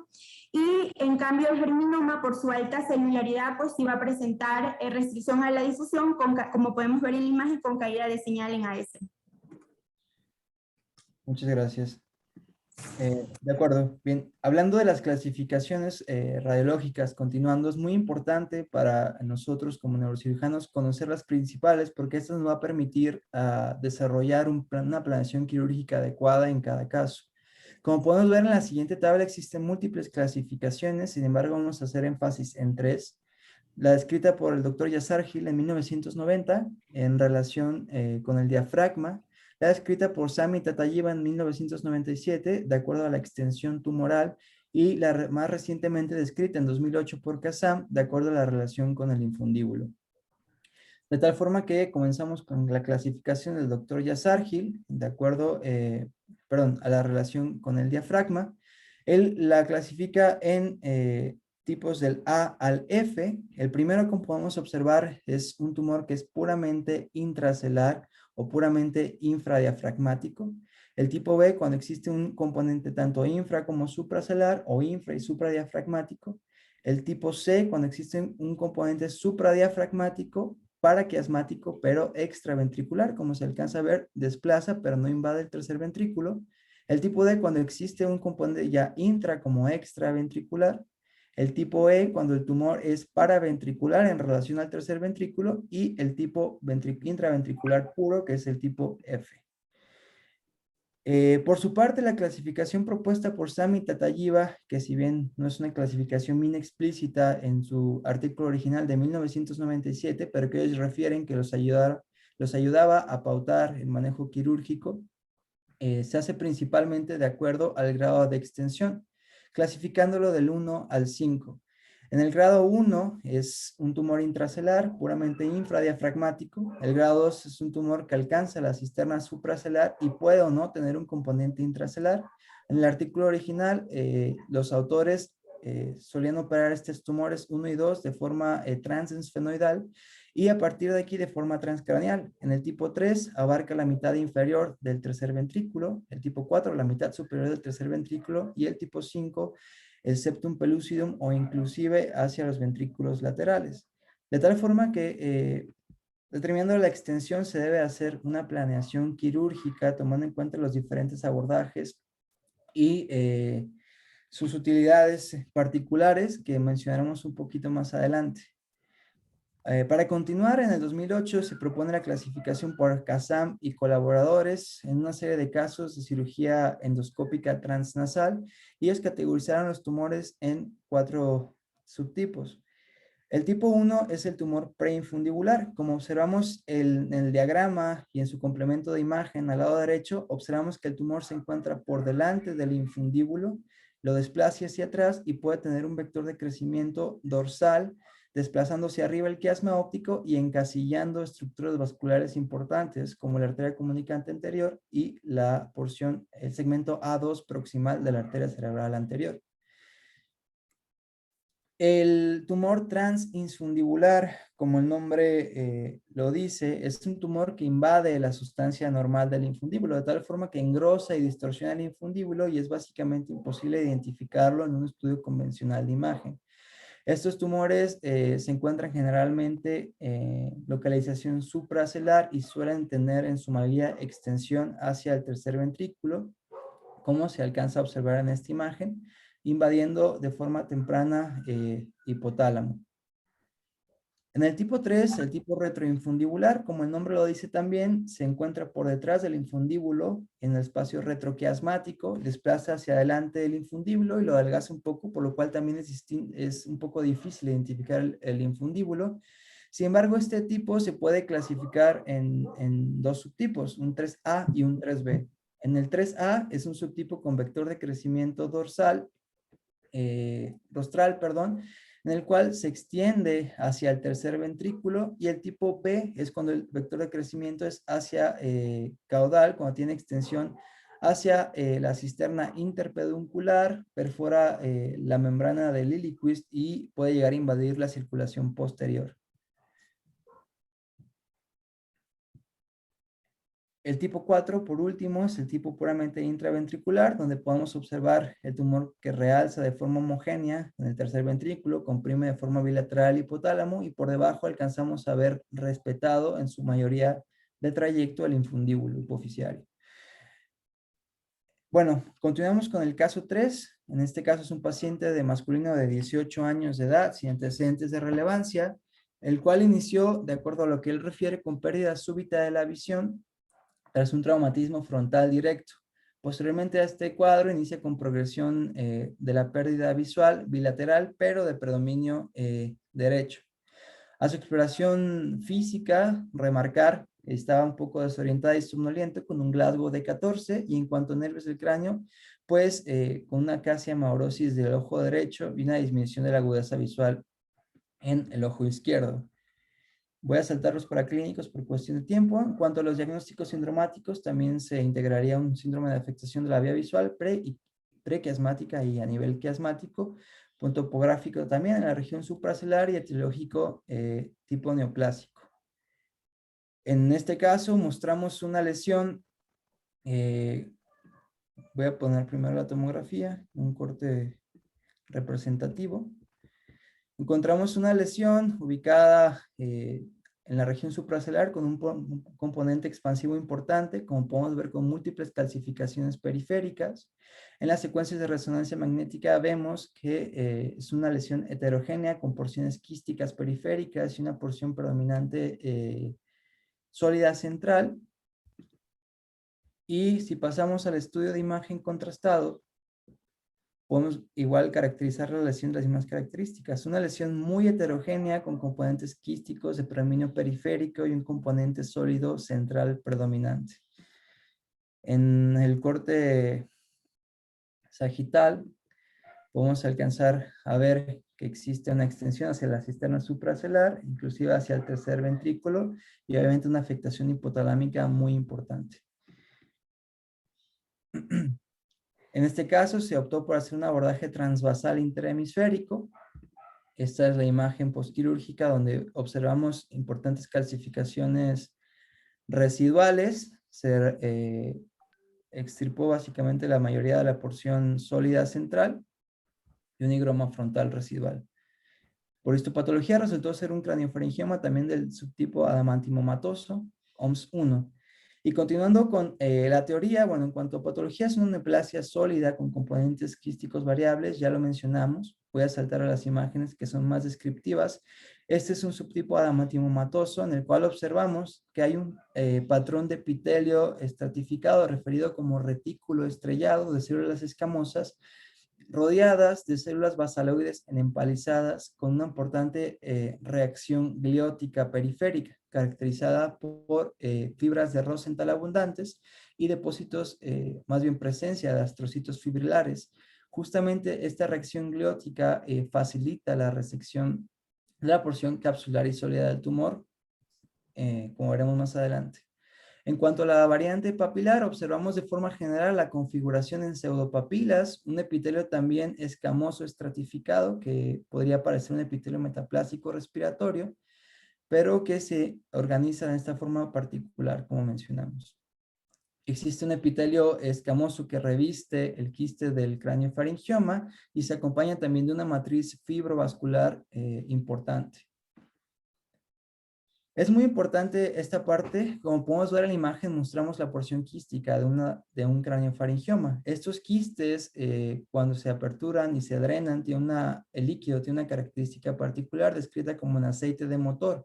y en cambio el germinoma, por su alta celularidad, pues sí va a presentar restricción a la difusión, como podemos ver en la imagen, con caída de señal en AS. Muchas gracias. De acuerdo. Bien, hablando de las clasificaciones radiológicas, continuando, es muy importante para nosotros como neurocirujanos conocer las principales, porque esto nos va a permitir desarrollar una planeación quirúrgica adecuada en cada caso. Como podemos ver en la siguiente tabla, existen múltiples clasificaciones, sin embargo vamos a hacer énfasis en tres. La descrita por el doctor Yazargil en 1990 en relación con el diafragma, la escrita por Sami Tatayiba en 1997, de acuerdo a la extensión tumoral, y la más recientemente descrita en 2008 por Kassam, de acuerdo a la relación con el infundíbulo. De tal forma que comenzamos con la clasificación del doctor Yazargil, de acuerdo, a la relación con el diafragma. Él la clasifica en tipos del A al F. El primero que podemos observar es un tumor que es puramente intracelular o puramente infradiafragmático. El tipo B, cuando existe un componente tanto infra como supracelular o infra y supradiafragmático. El tipo C, cuando existe un componente supradiafragmático, paraquiasmático, pero extraventricular, como se alcanza a ver, desplaza, pero no invade el tercer ventrículo. El tipo D, cuando existe un componente ya intra como extraventricular. El tipo E, cuando el tumor es paraventricular en relación al tercer ventrículo, y el tipo intraventricular puro, que es el tipo F. Por su parte, la clasificación propuesta por Sami Tatayiba, que si bien no es una clasificación bien explícita en su artículo original de 1997, pero que ellos refieren que los ayudaba a pautar el manejo quirúrgico, se hace principalmente de acuerdo al grado de extensión, clasificándolo del 1 al 5. En el grado 1 es un tumor intracelular puramente infradiafragmático. El grado 2 es un tumor que alcanza la cisterna supracelular y puede o no tener un componente intracelular. En el artículo original, los autores solían operar estos tumores 1 y 2 de forma transensfenoidal y a partir de aquí de forma transcraneal. En el tipo 3 abarca la mitad inferior del tercer ventrículo, el tipo 4 la mitad superior del tercer ventrículo y el tipo 5 el septum pellucidum o inclusive hacia los ventrículos laterales. De tal forma que determinando la extensión se debe hacer una planeación quirúrgica tomando en cuenta los diferentes abordajes y sus utilidades particulares que mencionaremos un poquito más adelante. Para continuar, en el 2008 se propone la clasificación por Kazam y colaboradores en una serie de casos de cirugía endoscópica transnasal y ellos categorizaron los tumores en 4 subtipos. El tipo 1 es el tumor preinfundibular. Como observamos en el diagrama y en su complemento de imagen al lado derecho, observamos que el tumor se encuentra por delante del infundíbulo, lo desplaza hacia atrás y puede tener un vector de crecimiento dorsal, desplazándose arriba el quiasma óptico y encasillando estructuras vasculares importantes como la arteria comunicante anterior y la porción, el segmento A2 proximal de la arteria cerebral anterior. El tumor transinfundibular, como el nombre lo dice, es un tumor que invade la sustancia normal del infundíbulo, de tal forma que engrosa y distorsiona el infundíbulo y es básicamente imposible identificarlo en un estudio convencional de imagen. Estos tumores se encuentran generalmente en localización supracelular y suelen tener en su mayoría extensión hacia el tercer ventrículo, como se alcanza a observar en esta imagen, invadiendo de forma temprana hipotálamo. En el tipo 3, el tipo retroinfundibular, como el nombre lo dice también, se encuentra por detrás del infundíbulo en el espacio retroquiasmático, desplaza hacia adelante el infundíbulo y lo adelgaza un poco, por lo cual también es un poco difícil identificar el infundíbulo. Sin embargo, este tipo se puede clasificar en 2 subtipos, un 3A y un 3B. En el 3A es un subtipo con vector de crecimiento rostral, en el cual se extiende hacia el tercer ventrículo, y el tipo B es cuando el vector de crecimiento es hacia caudal, cuando tiene extensión hacia la cisterna interpeduncular, perfora la membrana del Liliequist y puede llegar a invadir la circulación posterior. El tipo 4, por último, es el tipo puramente intraventricular, donde podemos observar el tumor que realza de forma homogénea en el tercer ventrículo, comprime de forma bilateral el hipotálamo y por debajo alcanzamos a ver respetado en su mayoría de trayecto el infundíbulo hipoficiario. Bueno, continuamos con el caso 3. En este caso es un paciente de masculino de 18 años de edad, sin antecedentes de relevancia, el cual inició, de acuerdo a lo que él refiere, con pérdida súbita de la visión tras un traumatismo frontal directo. Posteriormente a este cuadro inicia con progresión de la pérdida visual bilateral, pero de predominio derecho. A su exploración física, remarcar, estaba un poco desorientada y somnoliento con un Glasgow de 14 y en cuanto a nervios del cráneo, pues con una casi amaurosis del ojo derecho y una disminución de la agudeza visual en el ojo izquierdo. Voy a saltar los paraclínicos por cuestión de tiempo. En cuanto a los diagnósticos sindromáticos, también se integraría un síndrome de afectación de la vía visual prequiasmática y a nivel quiasmático, punto topográfico también en la región supracelular y etiológico tipo neoplásico. En este caso mostramos una lesión, voy a poner primero la tomografía, un corte representativo. Encontramos una lesión ubicada en la región supracelular con un componente expansivo importante, como podemos ver con múltiples calcificaciones periféricas. En las secuencias de resonancia magnética vemos que es una lesión heterogénea con porciones quísticas periféricas y una porción predominante sólida central. Y si pasamos al estudio de imagen contrastado, podemos igual caracterizar la lesión de las mismas características. Una lesión muy heterogénea con componentes quísticos de predominio periférico y un componente sólido central predominante. En el corte sagital podemos alcanzar a ver que existe una extensión hacia la cisterna supracelular, inclusive hacia el tercer ventrículo, y obviamente una afectación hipotalámica muy importante. En este caso se optó por hacer un abordaje transvasal interhemisférico. Esta es la imagen postquirúrgica donde observamos importantes calcificaciones residuales. Se extirpó básicamente la mayoría de la porción sólida central y un higroma frontal residual. Por histopatología resultó ser un craniofaringioma también del subtipo adamantimomatoso, OMS1. Y continuando con la teoría, bueno, en cuanto a patología, es una neoplasia sólida con componentes quísticos variables, ya lo mencionamos. Voy a saltar a las imágenes que son más descriptivas. Este es un subtipo adamantimomatoso en el cual observamos que hay un patrón de epitelio estratificado referido como retículo estrellado de células escamosas rodeadas de células basaloides empalizadas con una importante reacción gliótica periférica, caracterizada por fibras de Rosenthal abundantes y depósitos, más bien presencia de astrocitos fibrilares. Justamente esta reacción gliótica facilita la resección de la porción capsular y sólida del tumor, como veremos más adelante. En cuanto a la variante papilar, observamos de forma general la configuración en pseudopapilas, un epitelio también escamoso estratificado, que podría parecer un epitelio metaplásico respiratorio, pero que se organiza de esta forma particular, como mencionamos. Existe un epitelio escamoso que reviste el quiste del craniofaringioma y se acompaña también de una matriz fibrovascular importante. Es muy importante esta parte. Como podemos ver en la imagen, mostramos la porción quística de un craniofaringioma. Estos quistes, cuando se aperturan y se drenan, el líquido tiene una característica particular descrita como un aceite de motor.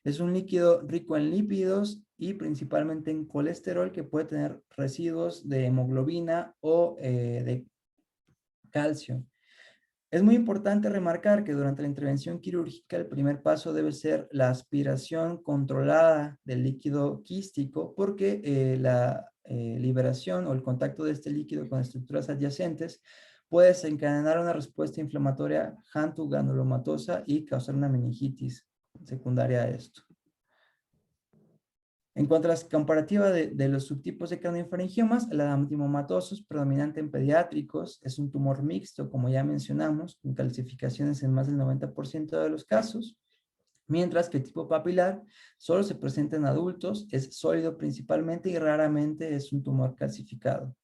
Es un líquido rico en lípidos y principalmente en colesterol, que puede tener residuos de hemoglobina o de calcio. Es muy importante remarcar que durante la intervención quirúrgica el primer paso debe ser la aspiración controlada del líquido quístico, porque la liberación o el contacto de este líquido con estructuras adyacentes puede desencadenar una respuesta inflamatoria janto-granulomatosa y causar una meningitis secundaria a esto. En cuanto a la comparativa de los subtipos de craniofaringiomas, el adamantimomatoso es predominante en pediátricos, es un tumor mixto, como ya mencionamos, con calcificaciones en más del 90% de los casos, mientras que el tipo papilar solo se presenta en adultos, es sólido principalmente y raramente es un tumor calcificado.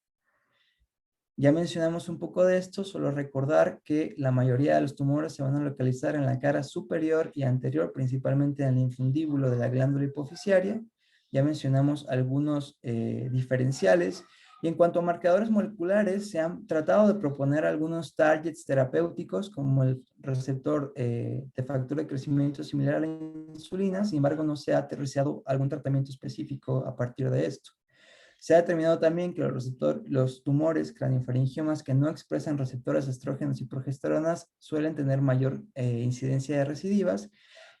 Ya mencionamos un poco de esto, solo recordar que la mayoría de los tumores se van a localizar en la cara superior y anterior, principalmente en el infundíbulo de la glándula hipoficiaria. Ya mencionamos algunos diferenciales. Y en cuanto a marcadores moleculares, se han tratado de proponer algunos targets terapéuticos, como el receptor de factor de crecimiento similar a la insulina. Sin embargo, no se ha aterrizado algún tratamiento específico a partir de esto. Se ha determinado también que los tumores craniofaringiomas que no expresan receptores estrógenos y progesteronas suelen tener mayor incidencia de recidivas,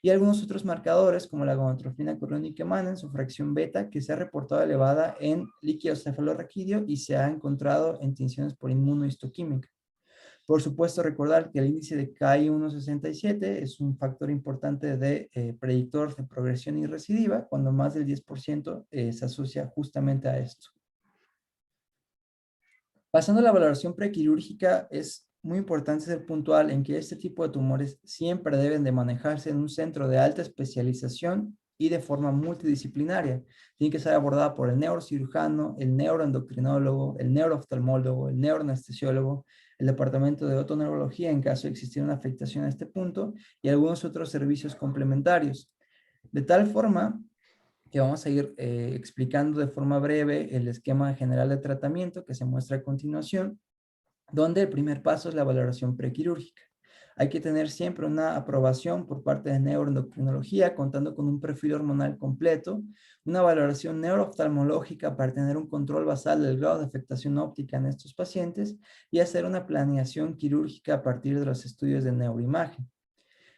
y algunos otros marcadores como la gonadotrofina coriónica humana en su fracción beta, que se ha reportado elevada en líquido cefalorraquídeo y se ha encontrado en tinciones por inmunohistoquímica. Por supuesto, recordar que el índice de KI167 es un factor importante de predictor de progresión y recidiva, cuando más del 10% se asocia justamente a esto. Pasando a la valoración prequirúrgica, es muy importante ser puntual en que este tipo de tumores siempre deben de manejarse en un centro de alta especialización y de forma multidisciplinaria. Tiene que ser abordada por el neurocirujano, el neuroendocrinólogo, el neurooftalmólogo, el neuroanestesiólogo, el departamento de otoneurología en caso de existir una afectación a este punto, y algunos otros servicios complementarios. De tal forma que vamos a ir explicando de forma breve el esquema general de tratamiento que se muestra a continuación, donde el primer paso es la valoración prequirúrgica. Hay que tener siempre una aprobación por parte de neuroendocrinología, contando con un perfil hormonal completo, una valoración neurooftalmológica para tener un control basal del grado de afectación óptica en estos pacientes y hacer una planeación quirúrgica a partir de los estudios de neuroimagen.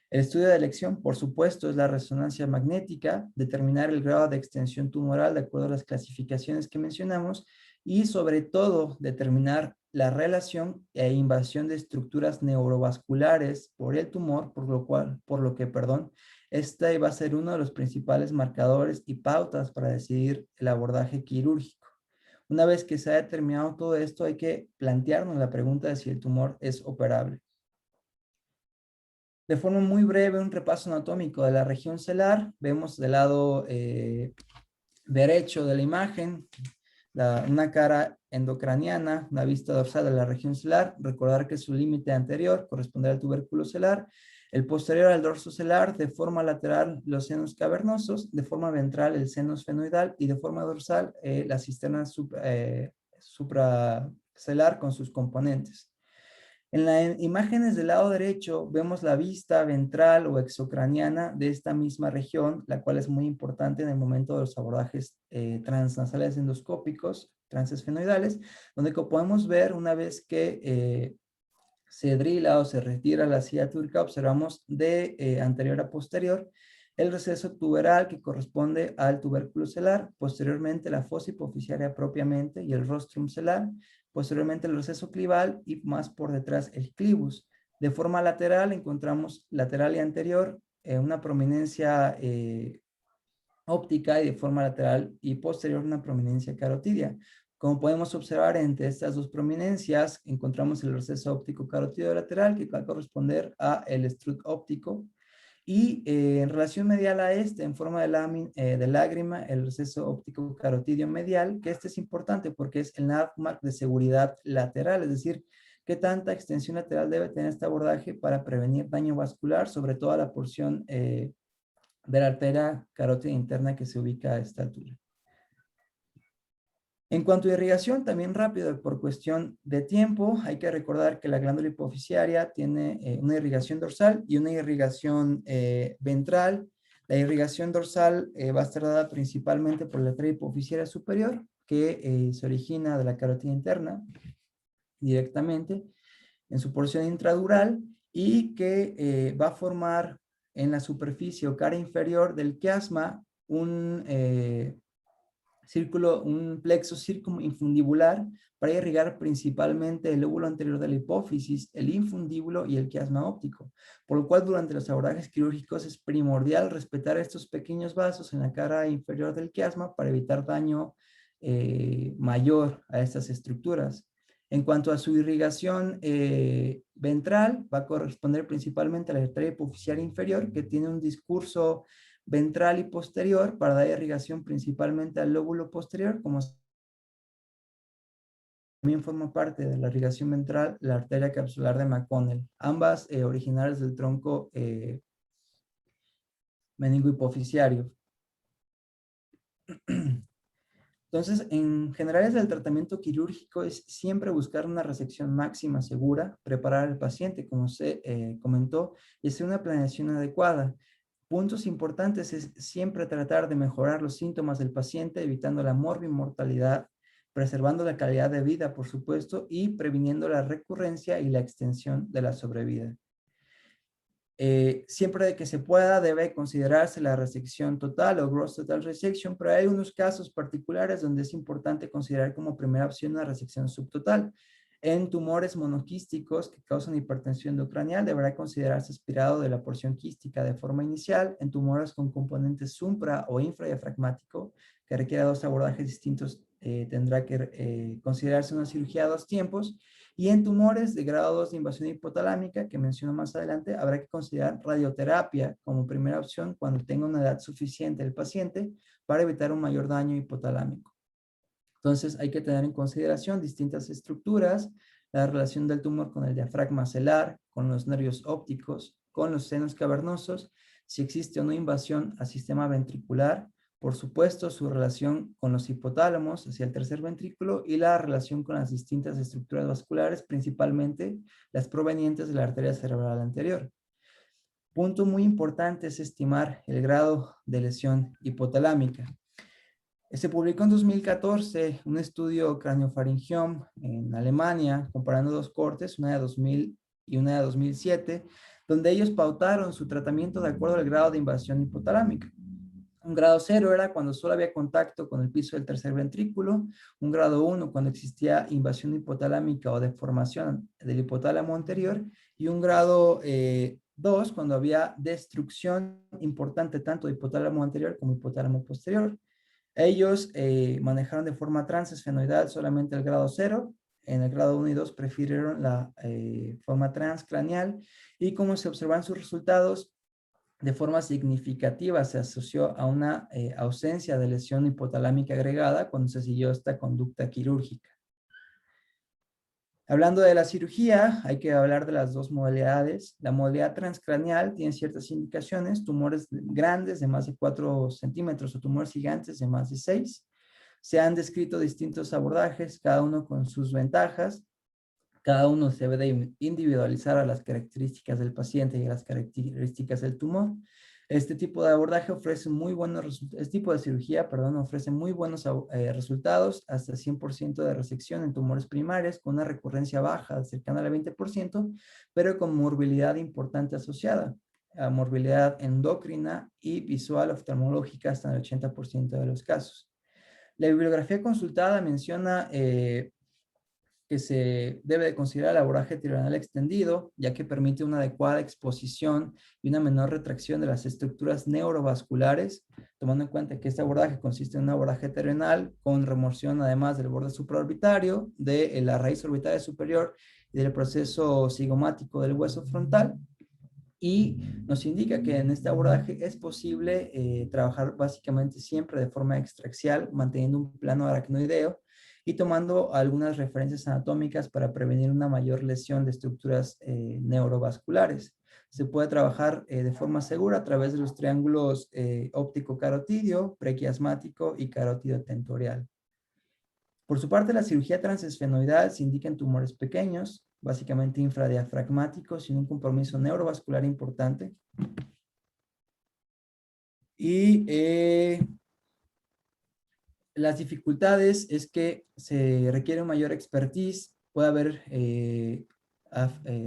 El estudio de elección, por supuesto, es la resonancia magnética, determinar el grado de extensión tumoral de acuerdo a las clasificaciones que mencionamos y sobre todo determinar la relación e invasión de estructuras neurovasculares por el tumor, por lo que, este va a ser uno de los principales marcadores y pautas para decidir el abordaje quirúrgico. Una vez que se ha determinado todo esto, hay que plantearnos la pregunta de si el tumor es operable. De forma muy breve, un repaso anatómico de la región celar. Vemos del lado derecho de la imagen una cara endocraniana, una vista dorsal de la región celar. Recordar que su límite anterior corresponde al tubérculo celar. El posterior al dorso celar, de forma lateral los senos cavernosos, de forma ventral el seno esfenoidal y de forma dorsal la cisterna supracelar con sus componentes. En las imágenes del lado derecho vemos la vista ventral o exocraniana de esta misma región, la cual es muy importante en el momento de los abordajes transnasales endoscópicos, transesfenoidales, donde como podemos ver, una vez que se drila o se retira la silla túrgica, observamos de anterior a posterior el receso tuberal que corresponde al tubérculo celar, posteriormente la fosa hipofisiaria propiamente y el rostrum celar, posteriormente el receso clival y más por detrás el clivus. De forma lateral encontramos lateral y anterior una prominencia óptica y de forma lateral y posterior una prominencia carotidia. Como podemos observar, entre estas dos prominencias encontramos el receso óptico carotidio lateral que va a corresponder a el estrut óptico y en relación medial a este, en forma de lágrima, el receso óptico carotidio medial, que este es importante porque es el landmark de seguridad lateral, es decir, qué tanta extensión lateral debe tener este abordaje para prevenir daño vascular, sobre todo a la porción de la arteria carótida interna que se ubica a esta altura. En cuanto a irrigación, también rápido, por cuestión de tiempo, hay que recordar que la glándula hipofisiaria tiene una irrigación dorsal y una irrigación ventral. La irrigación dorsal va a estar dada principalmente por la arteria hipofisiaria superior, que se origina de la carótida interna directamente en su porción intradural y que va a formar en la superficie o cara inferior del quiasma un plexo circuminfundibular para irrigar principalmente el lóbulo anterior de la hipófisis, el infundíbulo y el quiasma óptico, por lo cual durante los abordajes quirúrgicos es primordial respetar estos pequeños vasos en la cara inferior del quiasma para evitar daño mayor a estas estructuras. En cuanto a su irrigación ventral, va a corresponder principalmente a la arteria hipofisiaria inferior, que tiene un discurso ventral y posterior para dar irrigación principalmente al lóbulo posterior, como también forma parte de la irrigación ventral la arteria capsular de McConnell, ambas originarias del tronco meningohipofisiario. Entonces, en general, el tratamiento quirúrgico es siempre buscar una resección máxima segura, preparar al paciente, como se comentó, y hacer una planeación adecuada. Puntos importantes es siempre tratar de mejorar los síntomas del paciente, evitando la morbimortalidad, preservando la calidad de vida, por supuesto, y previniendo la recurrencia y la extensión de la sobrevida. Siempre de que se pueda debe considerarse la resección total o gross total resection, pero hay unos casos particulares donde es importante considerar como primera opción una resección subtotal. En tumores monoquísticos que causan hipertensión endocranial deberá considerarse aspirado de la porción quística de forma inicial. En tumores con componentes supra o infradiafragmático que requiera dos abordajes distintos tendrá que considerarse una cirugía a 2 tiempos. Y en tumores de grado 2 de invasión hipotalámica, que menciono más adelante, habrá que considerar radioterapia como primera opción cuando tenga una edad suficiente el paciente para evitar un mayor daño hipotalámico. Entonces hay que tener en consideración distintas estructuras, la relación del tumor con el diafragma celar, con los nervios ópticos, con los senos cavernosos, si existe o no invasión al sistema ventricular, por supuesto, su relación con los hipotálamos hacia el tercer ventrículo y la relación con las distintas estructuras vasculares, principalmente las provenientes de la arteria cerebral anterior. Punto muy importante es estimar el grado de lesión hipotalámica. Se publicó en 2014 un estudio craniofaringiom en Alemania, comparando dos cortes, una de 2000 y una de 2007, donde ellos pautaron su tratamiento de acuerdo al grado de invasión hipotalámica. Un grado 0 era cuando solo había contacto con el piso del tercer ventrículo, un grado 1 cuando existía invasión hipotalámica o deformación del hipotálamo anterior, y un grado 2 cuando había destrucción importante tanto de hipotálamo anterior como hipotálamo posterior. Ellos manejaron de forma transesfenoidal solamente el grado 0, en el grado 1 y 2 prefirieron la forma transcraneal, y como se observan sus resultados, de forma significativa se asoció a una ausencia de lesión hipotalámica agregada cuando se siguió esta conducta quirúrgica. Hablando de la cirugía, hay que hablar de las dos modalidades. La modalidad transcraneal tiene ciertas indicaciones, tumores grandes de más de 4 centímetros o tumores gigantes de más de 6. Se han descrito distintos abordajes, cada uno con sus ventajas. Cada uno se debe de individualizar a las características del paciente y a las características del tumor. Este tipo de abordaje ofrece muy buenos resultados, este tipo de cirugía, perdón, ofrece muy buenos resultados, hasta 100% de resección en tumores primarios, con una recurrencia baja, cercana al 20%, pero con morbilidad importante asociada, a morbilidad endocrina y visual oftalmológica hasta el 80% de los casos. La bibliografía consultada menciona que se debe de considerar el abordaje tiroidal extendido, ya que permite una adecuada exposición y una menor retracción de las estructuras neurovasculares, tomando en cuenta que este abordaje consiste en un abordaje terrenal con remoción además del borde supraorbitario, de la raíz orbitaria superior y del proceso cigomático del hueso frontal. Y nos indica que en este abordaje es posible trabajar básicamente siempre de forma extraxial, manteniendo un plano aracnoideo y tomando algunas referencias anatómicas para prevenir una mayor lesión de estructuras neurovasculares. Se puede trabajar de forma segura a través de los triángulos óptico-carotidio, prequiasmático y carótido tentorial. Por su parte, la cirugía transesfenoidal se indica en tumores pequeños, básicamente infradiafragmáticos, sin un compromiso neurovascular importante. Y las dificultades es que se requiere mayor expertise, puede haber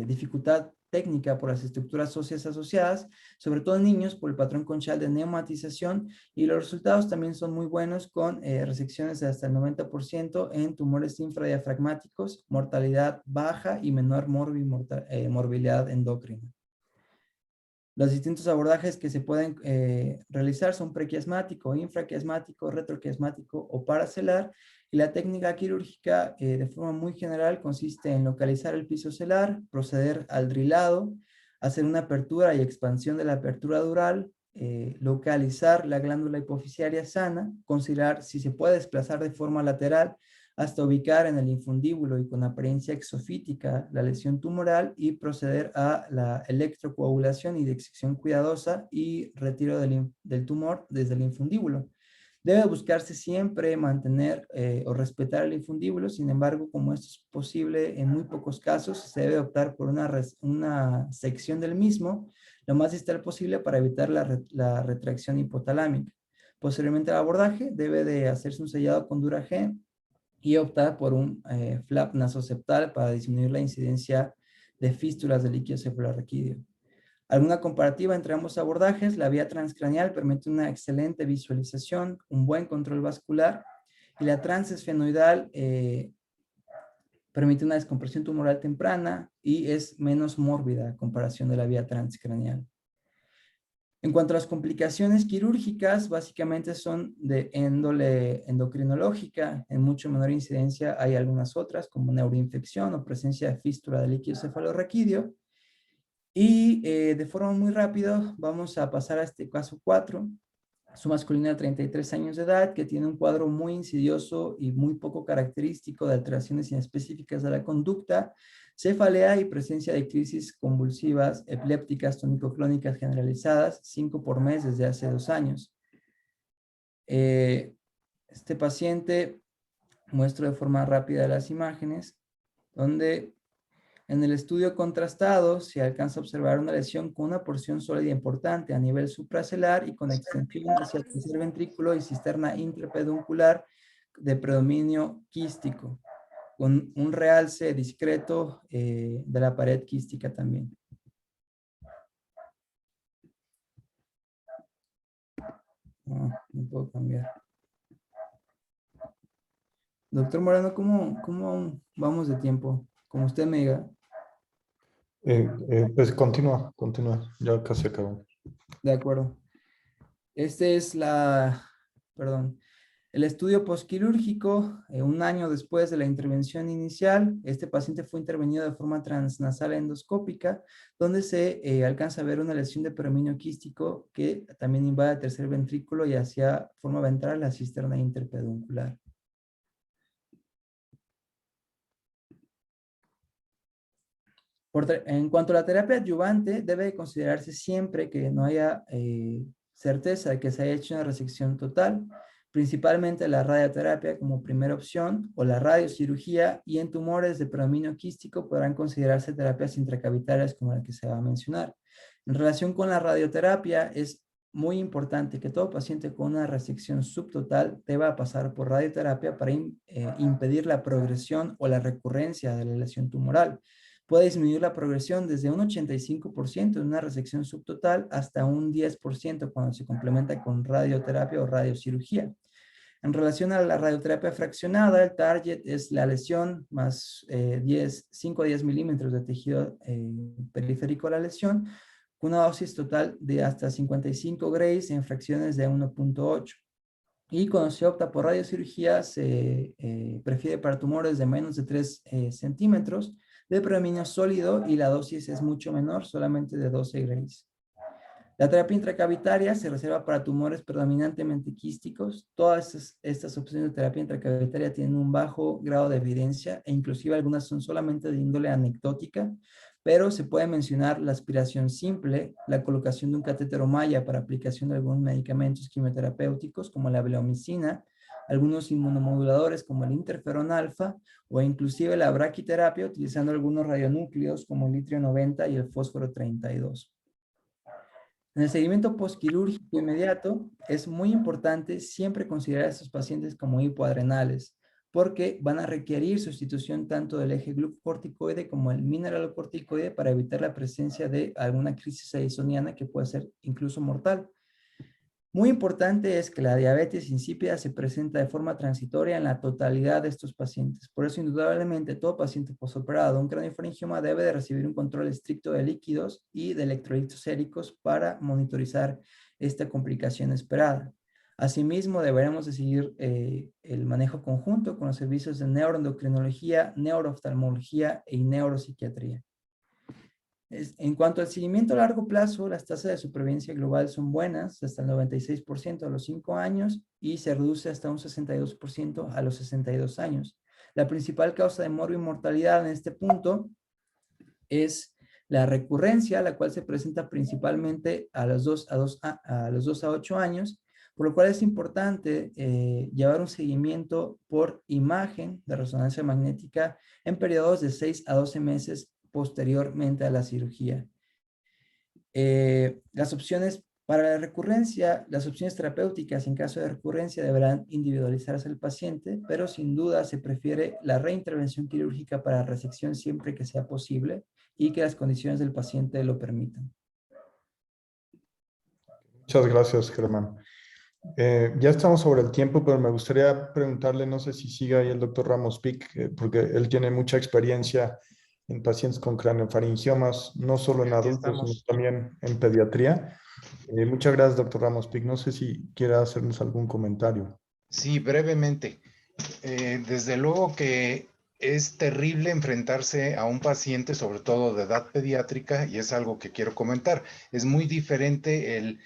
dificultad técnica por las estructuras óseas asociadas, sobre todo en niños por el patrón conchal de neumatización, y los resultados también son muy buenos con resecciones de hasta el 90% en tumores infradiafragmáticos, mortalidad baja y menor morbilidad endocrina. Los distintos abordajes que se pueden realizar son prequiasmático, infraquiasmático, retroquiasmático o paracelar, y la técnica quirúrgica de forma muy general consiste en localizar el piso celar, proceder al drilado, hacer una apertura y expansión de la apertura dural, localizar la glándula hipoficiaria sana, considerar si se puede desplazar de forma lateral hasta ubicar en el infundíbulo y con apariencia exofítica la lesión tumoral, y proceder a la electrocoagulación y disección cuidadosa y retiro del tumor desde el infundíbulo. Debe buscarse siempre mantener o respetar el infundíbulo. Sin embargo, como esto es posible en muy pocos casos, se debe optar por una sección del mismo lo más distal posible para evitar la retracción hipotalámica. Posteriormente al abordaje, debe de hacerse un sellado con Duragen y optar por un flap nasoseptal para disminuir la incidencia de fístulas del líquido cefalorraquídeo. Alguna comparativa entre ambos abordajes: la vía transcraneal permite una excelente visualización, un buen control vascular, y la transesfenoidal permite una descompresión tumoral temprana y es menos mórbida a comparación de la vía transcraneal. En cuanto a las complicaciones quirúrgicas, básicamente son de índole endocrinológica. En mucho menor incidencia hay algunas otras, como neuroinfección o presencia de fístula del líquido cefalorraquídeo. Y de forma muy rápida vamos a pasar a este caso 4. Su masculina de 33 años de edad, que tiene un cuadro muy insidioso y muy poco característico de alteraciones inespecíficas de la conducta, cefalea y presencia de crisis convulsivas, epilépticas, tónico-clónicas generalizadas, 5 por mes desde hace 2 años. Este paciente, muestro de forma rápida las imágenes, donde en el estudio contrastado se alcanza a observar una lesión con una porción sólida importante a nivel supracelular y con extensión hacia el tercer ventrículo y cisterna intrapeduncular de predominio quístico, con un realce discreto de la pared quística también. No puedo cambiar. Doctor Moreno, ¿cómo vamos de tiempo? Como usted me diga. Pues continúa. Ya casi acabamos. De acuerdo. Este es el estudio postquirúrgico. Un año después de la intervención inicial, este paciente fue intervenido de forma transnasal endoscópica, donde se alcanza a ver una lesión de predominio quístico que también invade el tercer ventrículo y hacia forma ventral la cisterna interpeduncular. En cuanto a la terapia adyuvante, debe considerarse siempre que no haya certeza de que se haya hecho una resección total, principalmente la radioterapia como primera opción o la radiocirugía, y en tumores de predominio quístico podrán considerarse terapias intracavitarias como la que se va a mencionar. En relación con la radioterapia, es muy importante que todo paciente con una resección subtotal deba pasar por radioterapia para impedir la progresión o la recurrencia de la lesión tumoral. Puede disminuir la progresión desde un 85% en una resección subtotal hasta un 10% cuando se complementa con radioterapia o radiocirugía. En relación a la radioterapia fraccionada, el target es la lesión más 5 a 10 milímetros de tejido periférico a la lesión, con una dosis total de hasta 55 grays en fracciones de 1.8. Y cuando se opta por radiocirugía, se prefiere para tumores de menos de 3 centímetros, de predominio sólido, y la dosis es mucho menor, solamente de 12 grays. La terapia intracavitaria se reserva para tumores predominantemente quísticos. Todas estas opciones de terapia intracavitaria tienen un bajo grado de evidencia e inclusive algunas son solamente de índole anecdótica, pero se puede mencionar la aspiración simple, la colocación de un catéter malla para aplicación de algunos medicamentos quimioterapéuticos como la bleomicina, algunos inmunomoduladores como el interferón alfa o inclusive la braquiterapia utilizando algunos radionúcleos como el itrio 90 y el fósforo 32. En el seguimiento postquirúrgico inmediato es muy importante siempre considerar a estos pacientes como hipoadrenales porque van a requerir sustitución tanto del eje glucocorticoide como el mineralocorticoide para evitar la presencia de alguna crisis addisoniana que puede ser incluso mortal. Muy importante es que la diabetes insípida se presenta de forma transitoria en la totalidad de estos pacientes. Por eso, indudablemente, todo paciente postoperado de un craniofaringioma debe de recibir un control estricto de líquidos y de electrolitos séricos para monitorizar esta complicación esperada. Asimismo, deberemos de seguir el manejo conjunto con los servicios de neuroendocrinología, neurooftalmología y neuropsiquiatría. En cuanto al seguimiento a largo plazo, las tasas de supervivencia global son buenas, hasta el 96% a los 5 años y se reduce hasta un 62% a los 62 años. La principal causa de morbo y mortalidad en este punto es la recurrencia, la cual se presenta principalmente a los 2 a 8 años, por lo cual es importante llevar un seguimiento por imagen de resonancia magnética en periodos de 6 a 12 meses posteriormente a la cirugía. Las opciones para la recurrencia, las opciones terapéuticas en caso de recurrencia deberán individualizarse al paciente, pero sin duda se prefiere la reintervención quirúrgica para resección siempre que sea posible y que las condiciones del paciente lo permitan. Muchas gracias, Germán. Ya estamos sobre el tiempo, pero me gustaría preguntarle, no sé si sigue ahí el doctor Ramos Pic, porque él tiene mucha experiencia en pacientes con craneofaringiomas, no solo en adultos, sino también en pediatría. Muchas gracias, doctor Ramos Pic. No sé si quiere hacernos algún comentario. Sí, brevemente. Desde luego que es terrible enfrentarse a un paciente, sobre todo de edad pediátrica, y es algo que quiero comentar. Es muy diferente el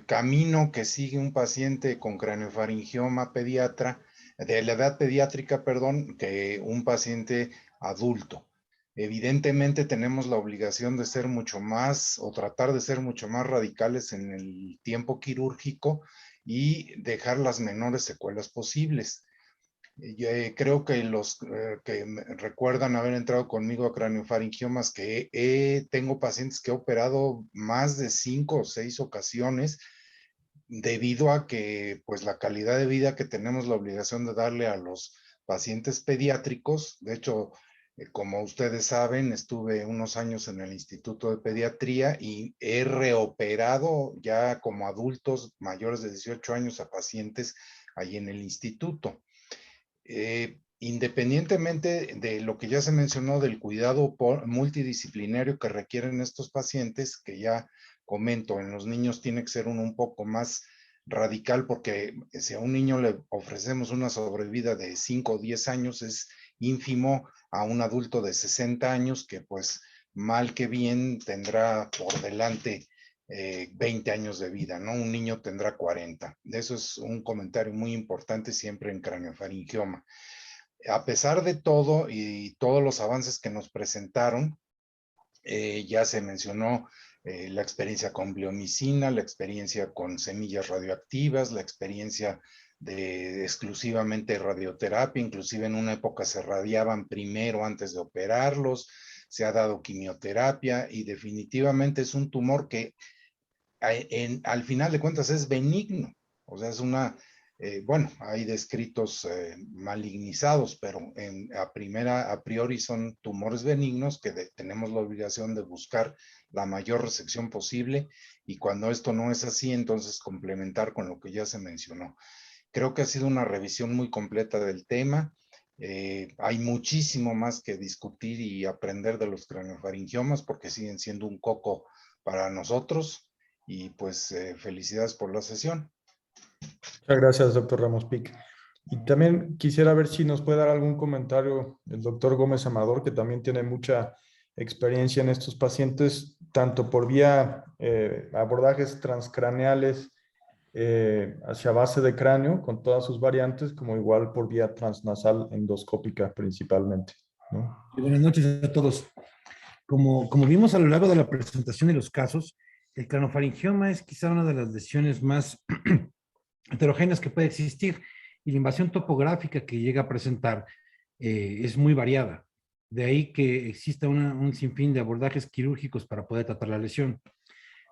camino que sigue un paciente con craneofaringioma pediatra, de la edad pediátrica, perdón, que un paciente adulto. Evidentemente tenemos la obligación de ser mucho más, o tratar de ser mucho más radicales en el tiempo quirúrgico, y dejar las menores secuelas posibles. Yo, creo que los que recuerdan haber entrado conmigo a craniofaringiomas, que tengo pacientes que he operado más de 5 o 6 ocasiones, debido a que pues la calidad de vida que tenemos la obligación de darle a los pacientes pediátricos. De hecho, como ustedes saben, estuve unos años en el Instituto de Pediatría y he reoperado ya como adultos mayores de 18 años a pacientes ahí en el instituto. Independientemente de lo que ya se mencionó del cuidado multidisciplinario que requieren estos pacientes, que ya comento, en los niños tiene que ser uno un poco más radical, porque si a un niño le ofrecemos una sobrevida de 5 o 10 años, es ínfimo a un adulto de 60 años que pues mal que bien tendrá por delante 20 años de vida, ¿no? Un niño tendrá 40. Eso es un comentario muy importante siempre en craniofaringioma. A pesar de todo y todos los avances que nos presentaron, ya se mencionó la experiencia con bleomicina, la experiencia con semillas radioactivas, la experiencia de exclusivamente radioterapia, inclusive en una época se radiaban primero antes de operarlos, se ha dado quimioterapia y definitivamente es un tumor que al final de cuentas es benigno, o sea, es una, bueno, hay descritos malignizados, pero a priori son tumores benignos que tenemos la obligación de buscar la mayor resección posible, y cuando esto no es así, entonces complementar con lo que ya se mencionó. Creo que ha sido una revisión muy completa del tema. Hay muchísimo más que discutir y aprender de los craniofaringiomas porque siguen siendo un coco para nosotros. Y pues felicidades por la sesión. Muchas gracias, doctor Ramos Pic. Y también quisiera ver si nos puede dar algún comentario el doctor Gómez Amador, que también tiene mucha experiencia en estos pacientes, tanto por vía abordajes transcraneales hacia base de cráneo, con todas sus variantes, como igual por vía transnasal endoscópica principalmente, ¿no? Buenas noches a todos. Como vimos a lo largo de la presentación de los casos, el craniofaringioma es quizá una de las lesiones más heterogéneas que puede existir, y la invasión topográfica que llega a presentar es muy variada. De ahí que exista un sinfín de abordajes quirúrgicos para poder tratar la lesión.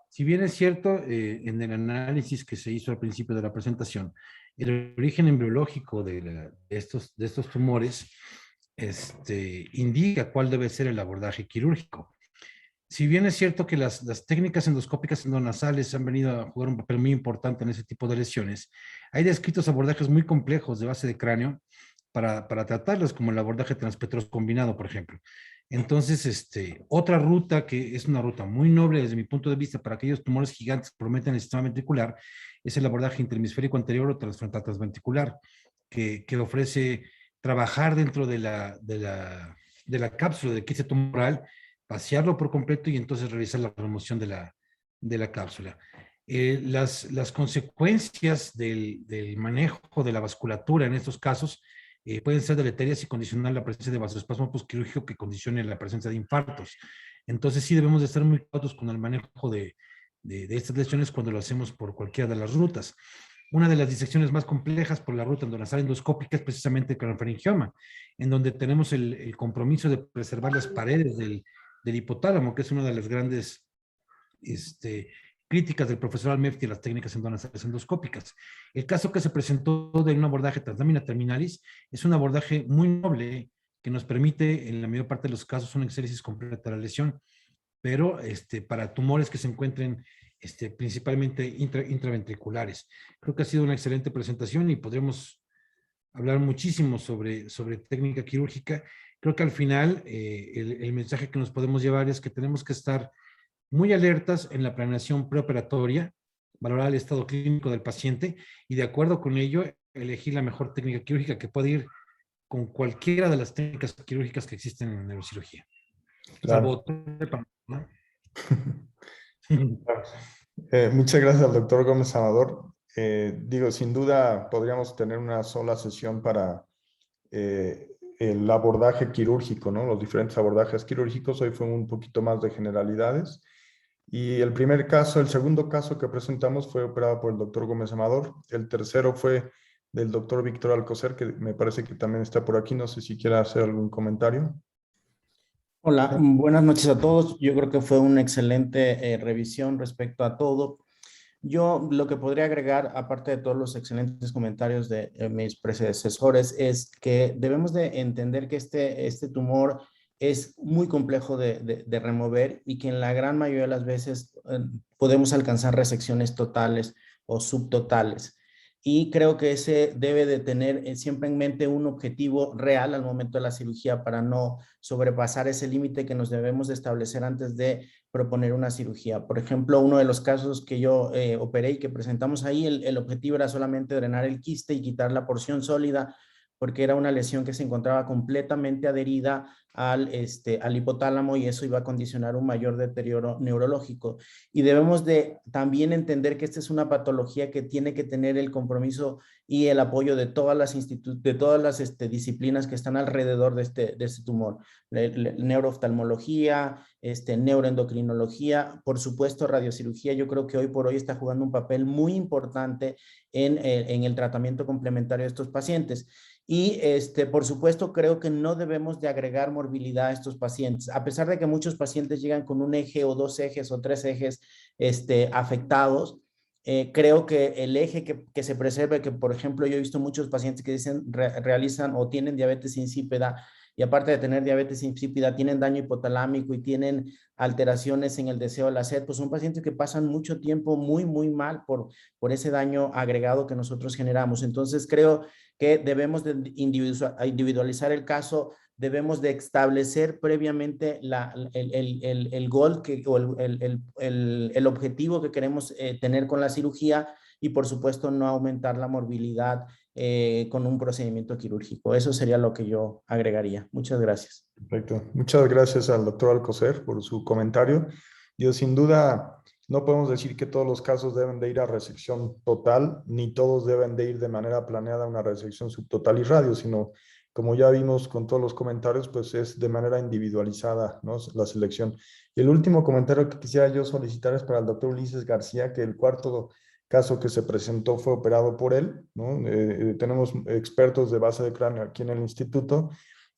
Si bien es cierto, en el análisis que se hizo al principio de la presentación, el origen embriológico de estos tumores indica cuál debe ser el abordaje quirúrgico. Si bien es cierto que las técnicas endoscópicas endonasales han venido a jugar un papel muy importante en ese tipo de lesiones, hay descritos abordajes muy complejos de base de cráneo para tratarlos, como el abordaje transpetroso combinado, por ejemplo. Entonces, otra ruta que es una ruta muy noble desde mi punto de vista para aquellos tumores gigantes que prometen el sistema ventricular es el abordaje interhemisférico anterior o transfrontal transventricular, que ofrece trabajar dentro de la cápsula de quiste tumoral, vaciarlo por completo y entonces realizar la remoción de la cápsula. Las consecuencias del manejo de la vasculatura en estos casos pueden ser deleterias y condicionar la presencia de vasoespasmo postquirúrgico que condicione la presencia de infartos. Entonces sí debemos de estar muy cautos con el manejo de estas lesiones cuando lo hacemos por cualquiera de las rutas. Una de las disecciones más complejas por la ruta endonasal endoscópica es precisamente el craniofaringioma, en donde tenemos el compromiso de preservar las paredes del hipotálamo, que es una de las grandes críticas del profesor Almefti a las técnicas endonasales endoscópicas. El caso que se presentó de un abordaje translámina terminalis es un abordaje muy noble que nos permite, en la mayor parte de los casos, una exéresis completa de la lesión, pero para tumores que se encuentren principalmente intraventriculares. Creo que ha sido una excelente presentación y podremos hablar muchísimo sobre técnica quirúrgica. Creo que al final el mensaje que nos podemos llevar es que tenemos que estar muy alertas en la planeación preoperatoria, valorar el estado clínico del paciente y de acuerdo con ello elegir la mejor técnica quirúrgica que pueda ir con cualquiera de las técnicas quirúrgicas que existen en neurocirugía. Claro. Salvo, ¿no? Muchas gracias al doctor Gómez Amador. Digo, sin duda podríamos tener una sola sesión para el abordaje quirúrgico, ¿no? Los diferentes abordajes quirúrgicos. Hoy fue un poquito más de generalidades. Y el segundo caso que presentamos fue operado por el doctor Gómez Amador. El tercero fue del doctor Víctor Alcocer, que me parece que también está por aquí. No sé si quiera hacer algún comentario. Hola, buenas noches a todos. Yo creo que fue una excelente revisión respecto a todo. Yo lo que podría agregar, aparte de todos los excelentes comentarios de mis predecesores, es que debemos de entender que este tumor es muy complejo de remover y que en la gran mayoría de las veces podemos alcanzar resecciones totales o subtotales. Y creo que ese debe de tener siempre en mente un objetivo real al momento de la cirugía para no sobrepasar ese límite que nos debemos de establecer antes de proponer una cirugía. Por ejemplo, uno de los casos que yo operé y que presentamos ahí, el objetivo era solamente drenar el quiste y quitar la porción sólida, porque era una lesión que se encontraba completamente adherida al hipotálamo y eso iba a condicionar un mayor deterioro neurológico. Y debemos de también entender que esta es una patología que tiene que tener el compromiso y el apoyo de todas las disciplinas que están alrededor de este tumor. Neurooftalmología, neuroendocrinología, por supuesto radiocirugía. Yo creo que hoy por hoy está jugando un papel muy importante en el tratamiento complementario de estos pacientes. Y por supuesto creo que no debemos de agregar morbilidad a estos pacientes, a pesar de que muchos pacientes llegan con un eje o 2 ejes o 3 ejes afectados. Creo que el eje que se preserve, que por ejemplo yo he visto muchos pacientes que realizan o tienen diabetes insípida y aparte de tener diabetes insípida tienen daño hipotalámico y tienen alteraciones en el deseo de la sed, pues son pacientes que pasan mucho tiempo muy mal por ese daño agregado que nosotros generamos. Entonces creo que debemos de individualizar el caso, debemos de establecer previamente el goal o el objetivo que queremos tener con la cirugía y por supuesto no aumentar la morbilidad con un procedimiento quirúrgico. Eso sería lo que yo agregaría. Muchas gracias. Perfecto. Muchas gracias al doctor Alcocer por su comentario. Yo sin duda no podemos decir que todos los casos deben de ir a resección total, ni todos deben de ir de manera planeada a una resección subtotal y radio, sino como ya vimos con todos los comentarios, pues es de manera individualizada, ¿no? La selección. Y el último comentario que quisiera yo solicitar es para el doctor Ulises García, que el cuarto caso que se presentó fue operado por él, ¿no? Tenemos expertos de base de cráneo aquí en el instituto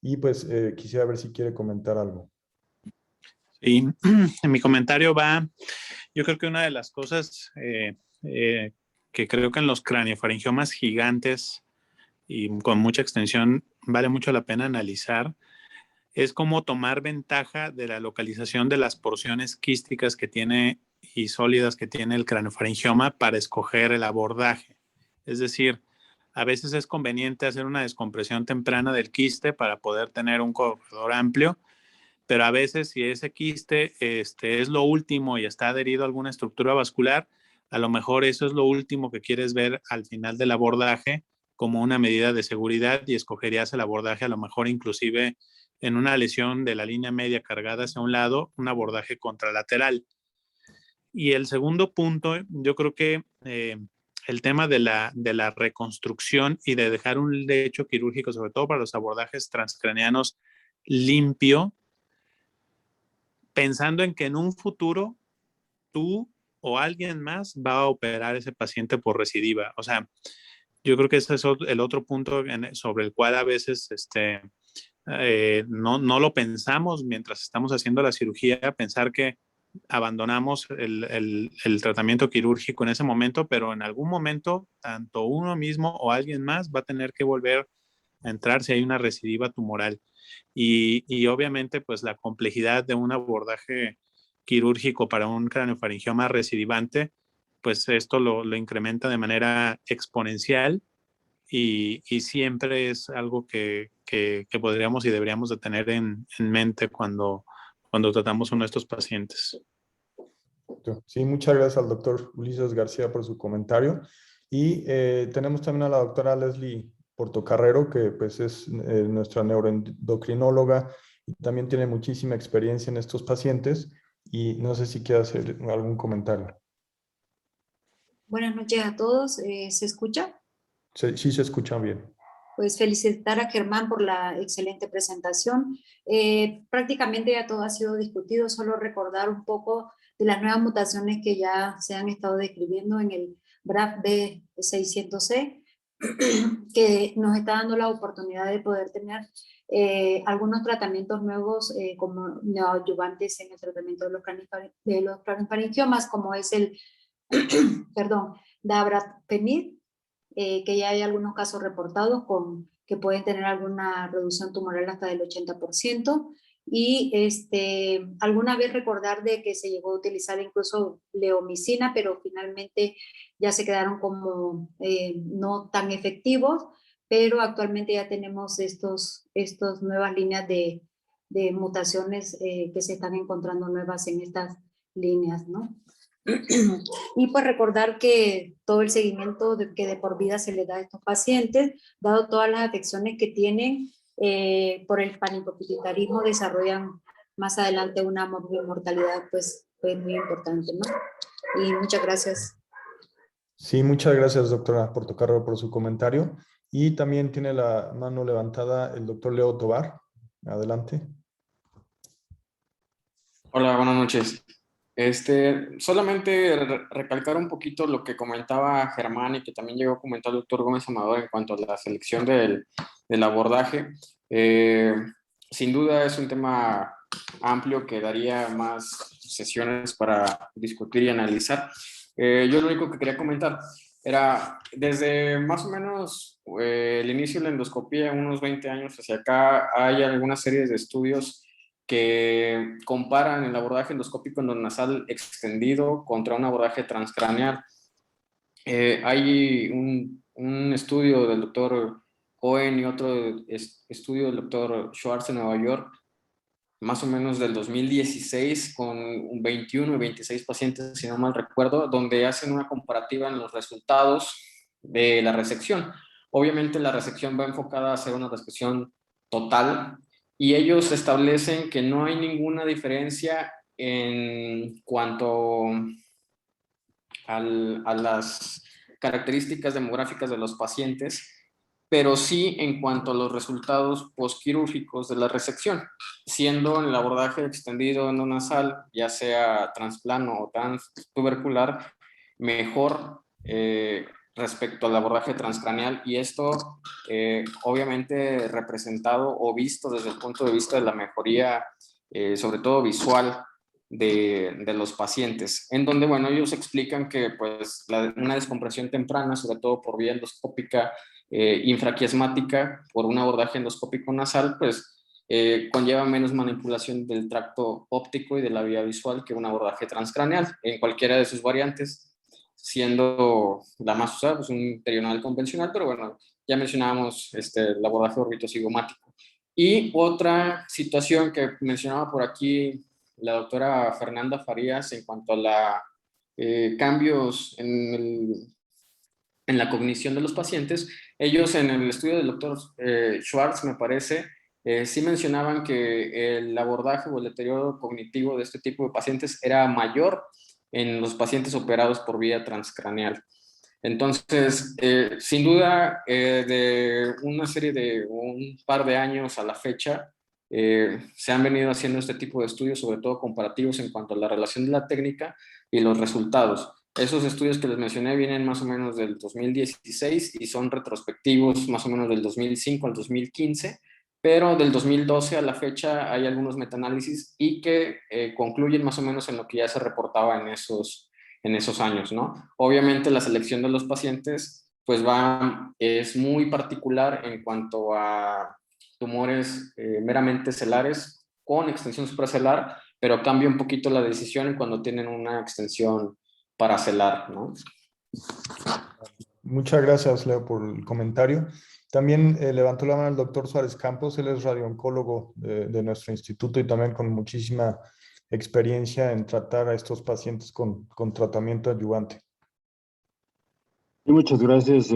y pues quisiera ver si quiere comentar algo. Sí, en mi comentario va, yo creo que una de las cosas que creo que en los craniofaringiomas gigantes y con mucha extensión vale mucho la pena analizar es cómo tomar ventaja de la localización de las porciones quísticas que tiene y sólidas que tiene el craniofaringioma para escoger el abordaje. Es decir, a veces es conveniente hacer una descompresión temprana del quiste para poder tener un corredor amplio, pero a veces si ese quiste es lo último y está adherido a alguna estructura vascular, a lo mejor eso es lo último que quieres ver al final del abordaje como una medida de seguridad y escogerías el abordaje a lo mejor inclusive en una lesión de la línea media cargada hacia un lado, un abordaje contralateral. Y el segundo punto, yo creo que el tema de la reconstrucción y de dejar un lecho quirúrgico, sobre todo para los abordajes transcraneanos, limpio, pensando en que en un futuro tú o alguien más va a operar a ese paciente por recidiva. O sea, yo creo que ese es el otro punto sobre el cual a veces no lo pensamos mientras estamos haciendo la cirugía, pensar que abandonamos el tratamiento quirúrgico en ese momento, pero en algún momento tanto uno mismo o alguien más va a tener que volver a entrar si hay una recidiva tumoral. Y obviamente pues la complejidad de un abordaje quirúrgico para un craniofaringioma recidivante, pues esto lo incrementa de manera exponencial y siempre es algo que podríamos y deberíamos de tener en mente cuando tratamos uno de estos pacientes. Sí, muchas gracias al doctor Ulises García por su comentario. Y tenemos también a la doctora Leslie Portocarrero, que pues es nuestra neuroendocrinóloga y también tiene muchísima experiencia en estos pacientes. Y no sé si quiere hacer algún comentario. Buenas noches a todos. ¿Se escucha? Sí, se escucha bien. Pues felicitar a Germán por la excelente presentación. Prácticamente ya todo ha sido discutido, solo recordar un poco las nuevas mutaciones que ya se han estado describiendo en el BRAF B600C, que nos está dando la oportunidad de poder tener algunos tratamientos nuevos como neoadyuvantes en el tratamiento de los craniofaringiomas, como es el perdón, Dabrafenib, que ya hay algunos casos reportados que pueden tener alguna reducción tumoral hasta del 80%. Y alguna vez recordar de que se llegó a utilizar incluso leomicina, pero finalmente ya se quedaron como no tan efectivos, pero actualmente ya tenemos estos nuevas líneas de mutaciones que se están encontrando nuevas en estas líneas, ¿no? Y pues recordar que todo el seguimiento que de por vida se le da a estos pacientes, dado todas las afecciones que tienen por el panicopituitarismo, desarrollan más adelante una mortalidad pues muy importante, ¿no? Y muchas gracias. Sí, muchas gracias, doctora Portocarrero, por su comentario. Y también tiene la mano levantada el doctor Leo Tovar. Adelante. Hola, buenas noches. Solamente recalcar un poquito lo que comentaba Germán y que también llegó a comentar el doctor Gómez Amador en cuanto a la selección del abordaje. Sin duda es un tema amplio que daría más sesiones para discutir y analizar. Yo lo único que quería comentar era, desde más o menos el inicio de la endoscopía, unos 20 años hacia acá, hay algunas series de estudios que comparan el abordaje endoscópico endonasal extendido contra un abordaje transcraneal. Hay un estudio del doctor Cohen y otro estudio del doctor Schwartz en Nueva York, más o menos del 2016, con 21 y 26 pacientes, si no mal recuerdo, donde hacen una comparativa en los resultados de la resección. Obviamente la resección va enfocada a hacer una resección total, y ellos establecen que no hay ninguna diferencia en cuanto a las características demográficas de los pacientes, pero sí en cuanto a los resultados postquirúrgicos de la resección, siendo en el abordaje extendido endonasal, ya sea transplano o transtubercular, mejor respecto al abordaje transcraneal, y esto obviamente representado o visto desde el punto de vista de la mejoría, sobre todo visual, de los pacientes, en donde, bueno, ellos explican que pues una descompresión temprana, sobre todo por vía endoscópica infraquiasmática, por un abordaje endoscópico nasal, pues conlleva menos manipulación del tracto óptico y de la vía visual que un abordaje transcraneal, en cualquiera de sus variantes, siendo la más usada pues un perional convencional, pero bueno, ya mencionábamos el abordaje orbitocigomático. Y otra situación que mencionaba por aquí la doctora Fernanda Farías en cuanto a la cambios en la cognición de los pacientes, ellos en el estudio del doctor Schwartz, me parece, sí mencionaban que el abordaje o el deterioro cognitivo de este tipo de pacientes era mayor en los pacientes operados por vía transcraneal. Entonces, sin duda, de una serie de un par de años a la fecha, se han venido haciendo este tipo de estudios, sobre todo comparativos en cuanto a la relación de la técnica y los resultados. Esos estudios que les mencioné vienen más o menos del 2016 y son retrospectivos más o menos del 2005 al 2015, pero del 2012 a la fecha hay algunos metaanálisis y que concluyen más o menos en lo que ya se reportaba en esos años, ¿no? Obviamente la selección de los pacientes pues es muy particular en cuanto a tumores meramente celares con extensión supracelar, pero cambia un poquito la decisión cuando tienen una extensión paracelar, ¿no? Muchas gracias, Leo, por el comentario. También levantó la mano el doctor Suárez Campos, él es radiooncólogo de nuestro instituto y también con muchísima experiencia en tratar a estos pacientes con tratamiento adyuvante. Y muchas gracias.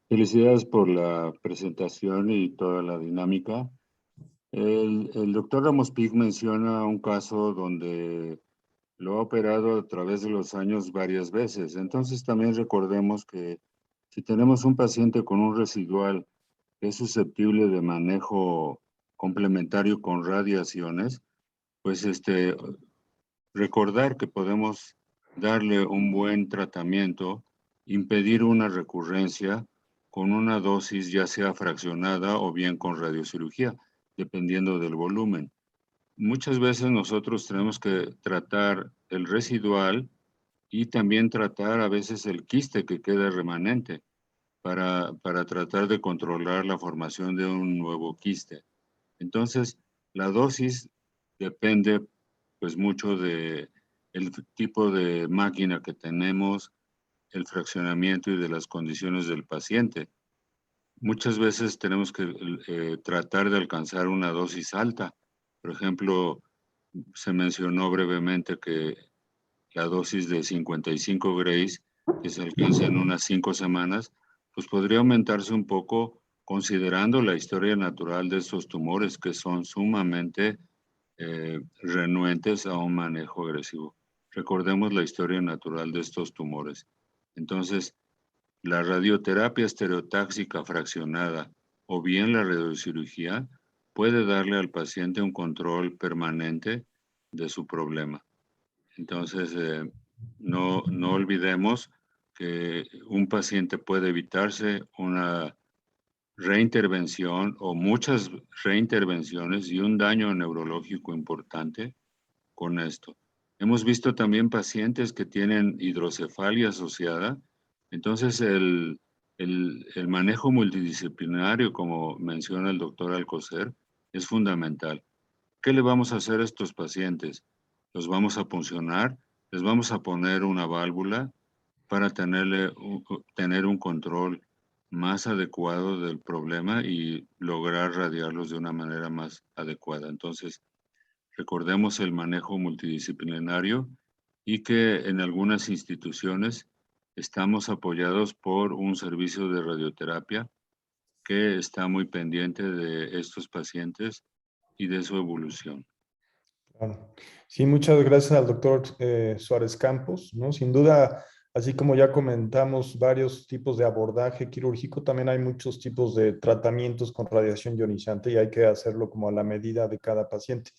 Felicidades por la presentación y toda la dinámica. El doctor Ramos Pig menciona un caso donde lo ha operado a través de los años varias veces. Entonces también recordemos que si tenemos un paciente con un residual que es susceptible de manejo complementario con radiaciones, pues recordar que podemos darle un buen tratamiento, impedir una recurrencia con una dosis ya sea fraccionada o bien con radiocirugía, dependiendo del volumen. Muchas veces nosotros tenemos que tratar el residual y también tratar a veces el quiste que queda remanente para tratar de controlar la formación de un nuevo quiste. Entonces, la dosis depende pues mucho de el tipo de máquina que tenemos, el fraccionamiento y de las condiciones del paciente. Muchas veces tenemos que tratar de alcanzar una dosis alta. Por ejemplo, se mencionó brevemente que la dosis de 55 grays, que se alcanza en unas 5 semanas, pues podría aumentarse un poco considerando la historia natural de estos tumores que son sumamente renuentes a un manejo agresivo. Recordemos la historia natural de estos tumores. Entonces, la radioterapia estereotáxica fraccionada o bien la radiocirugía puede darle al paciente un control permanente de su problema. Entonces, no olvidemos que un paciente puede evitarse una reintervención o muchas reintervenciones y un daño neurológico importante con esto. Hemos visto también pacientes que tienen hidrocefalia asociada. Entonces, el manejo multidisciplinario, como menciona el doctor Alcocer, es fundamental. ¿Qué le vamos a hacer a estos pacientes? Los vamos a puncionar, les vamos a poner una válvula para tener un control más adecuado del problema y lograr radiarlos de una manera más adecuada. Entonces, recordemos el manejo multidisciplinario y que en algunas instituciones estamos apoyados por un servicio de radioterapia que está muy pendiente de estos pacientes y de su evolución. Claro. Sí, muchas gracias al doctor Suárez Campos, ¿no? Sin duda, así como ya comentamos varios tipos de abordaje quirúrgico, también hay muchos tipos de tratamientos con radiación ionizante y hay que hacerlo como a la medida de cada paciente.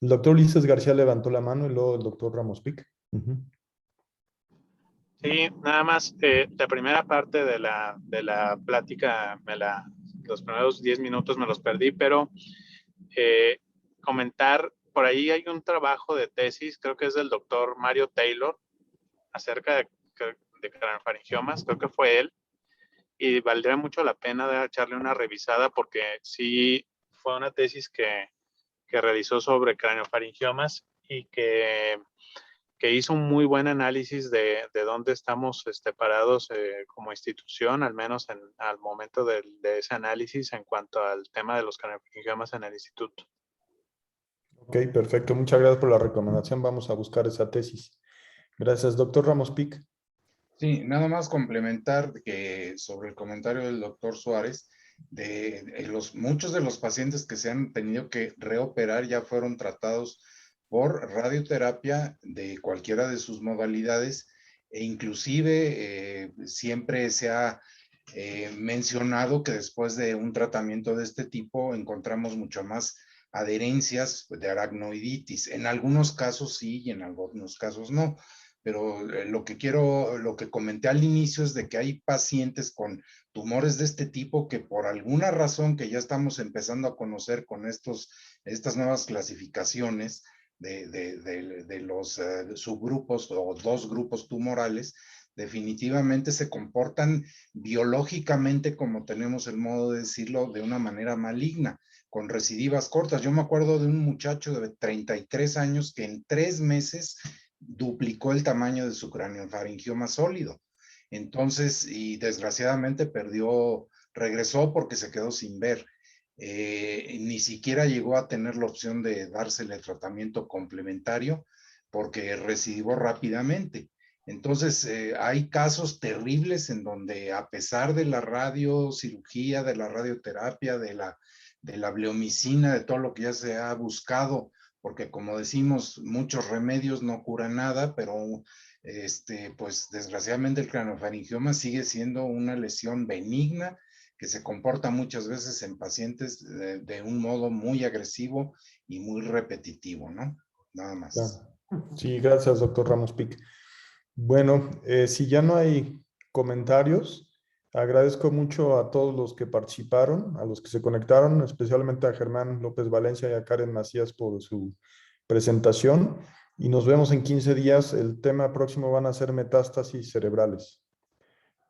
El doctor Ulises García levantó la mano y luego el doctor Ramos Pic. Sí, nada más, la primera parte de la plática, los primeros 10 minutos me los perdí, pero comentar, por ahí hay un trabajo de tesis, creo que es del doctor Mario Taylor, acerca de craneofaringiomas, creo que fue él, y valdría mucho la pena echarle una revisada porque sí fue una tesis que realizó sobre craneofaringiomas y que hizo un muy buen análisis de dónde estamos parados como institución, al menos al momento de ese análisis en cuanto al tema de los craneofaringiomas en el instituto. Ok, perfecto. Muchas gracias por la recomendación. Vamos a buscar esa tesis. Gracias, doctor Ramos Pic. Sí, nada más complementar que sobre el comentario del doctor Suárez, muchos de los pacientes que se han tenido que reoperar ya fueron tratados por radioterapia de cualquiera de sus modalidades e inclusive siempre se ha mencionado que después de un tratamiento de este tipo encontramos mucho más adherencias de aracnoiditis. En algunos casos sí y en algunos casos no. Pero lo que comenté al inicio es de que hay pacientes con tumores de este tipo que por alguna razón que ya estamos empezando a conocer con estas nuevas clasificaciones de los subgrupos o dos grupos tumorales, definitivamente se comportan biológicamente, como tenemos el modo de decirlo, de una manera maligna, con recidivas cortas. Yo me acuerdo de un muchacho de 33 años que en 3 meses duplicó el tamaño de su craneofaringioma sólido. Entonces, y desgraciadamente regresó porque se quedó sin ver. Ni siquiera llegó a tener la opción de dársele tratamiento complementario porque recidivó rápidamente. Entonces, hay casos terribles en donde a pesar de la radiocirugía, de la radioterapia, de la bleomicina, de todo lo que ya se ha buscado, porque como decimos, muchos remedios no curan nada, pero pues desgraciadamente el craneofaringioma sigue siendo una lesión benigna que se comporta muchas veces en pacientes de un modo muy agresivo y muy repetitivo, ¿no? Nada más. Claro. Sí, gracias, doctor Ramos Pic. Bueno, si ya no hay comentarios, agradezco mucho a todos los que participaron, a los que se conectaron, especialmente a Germán López Valencia y a Karen Macías por su presentación. Y nos vemos en 15 días. El tema próximo van a ser metástasis cerebrales.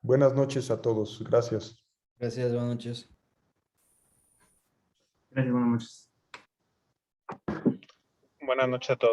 Buenas noches a todos. Gracias. Gracias, buenas noches. Gracias, buenas noches. Buenas noches a todos.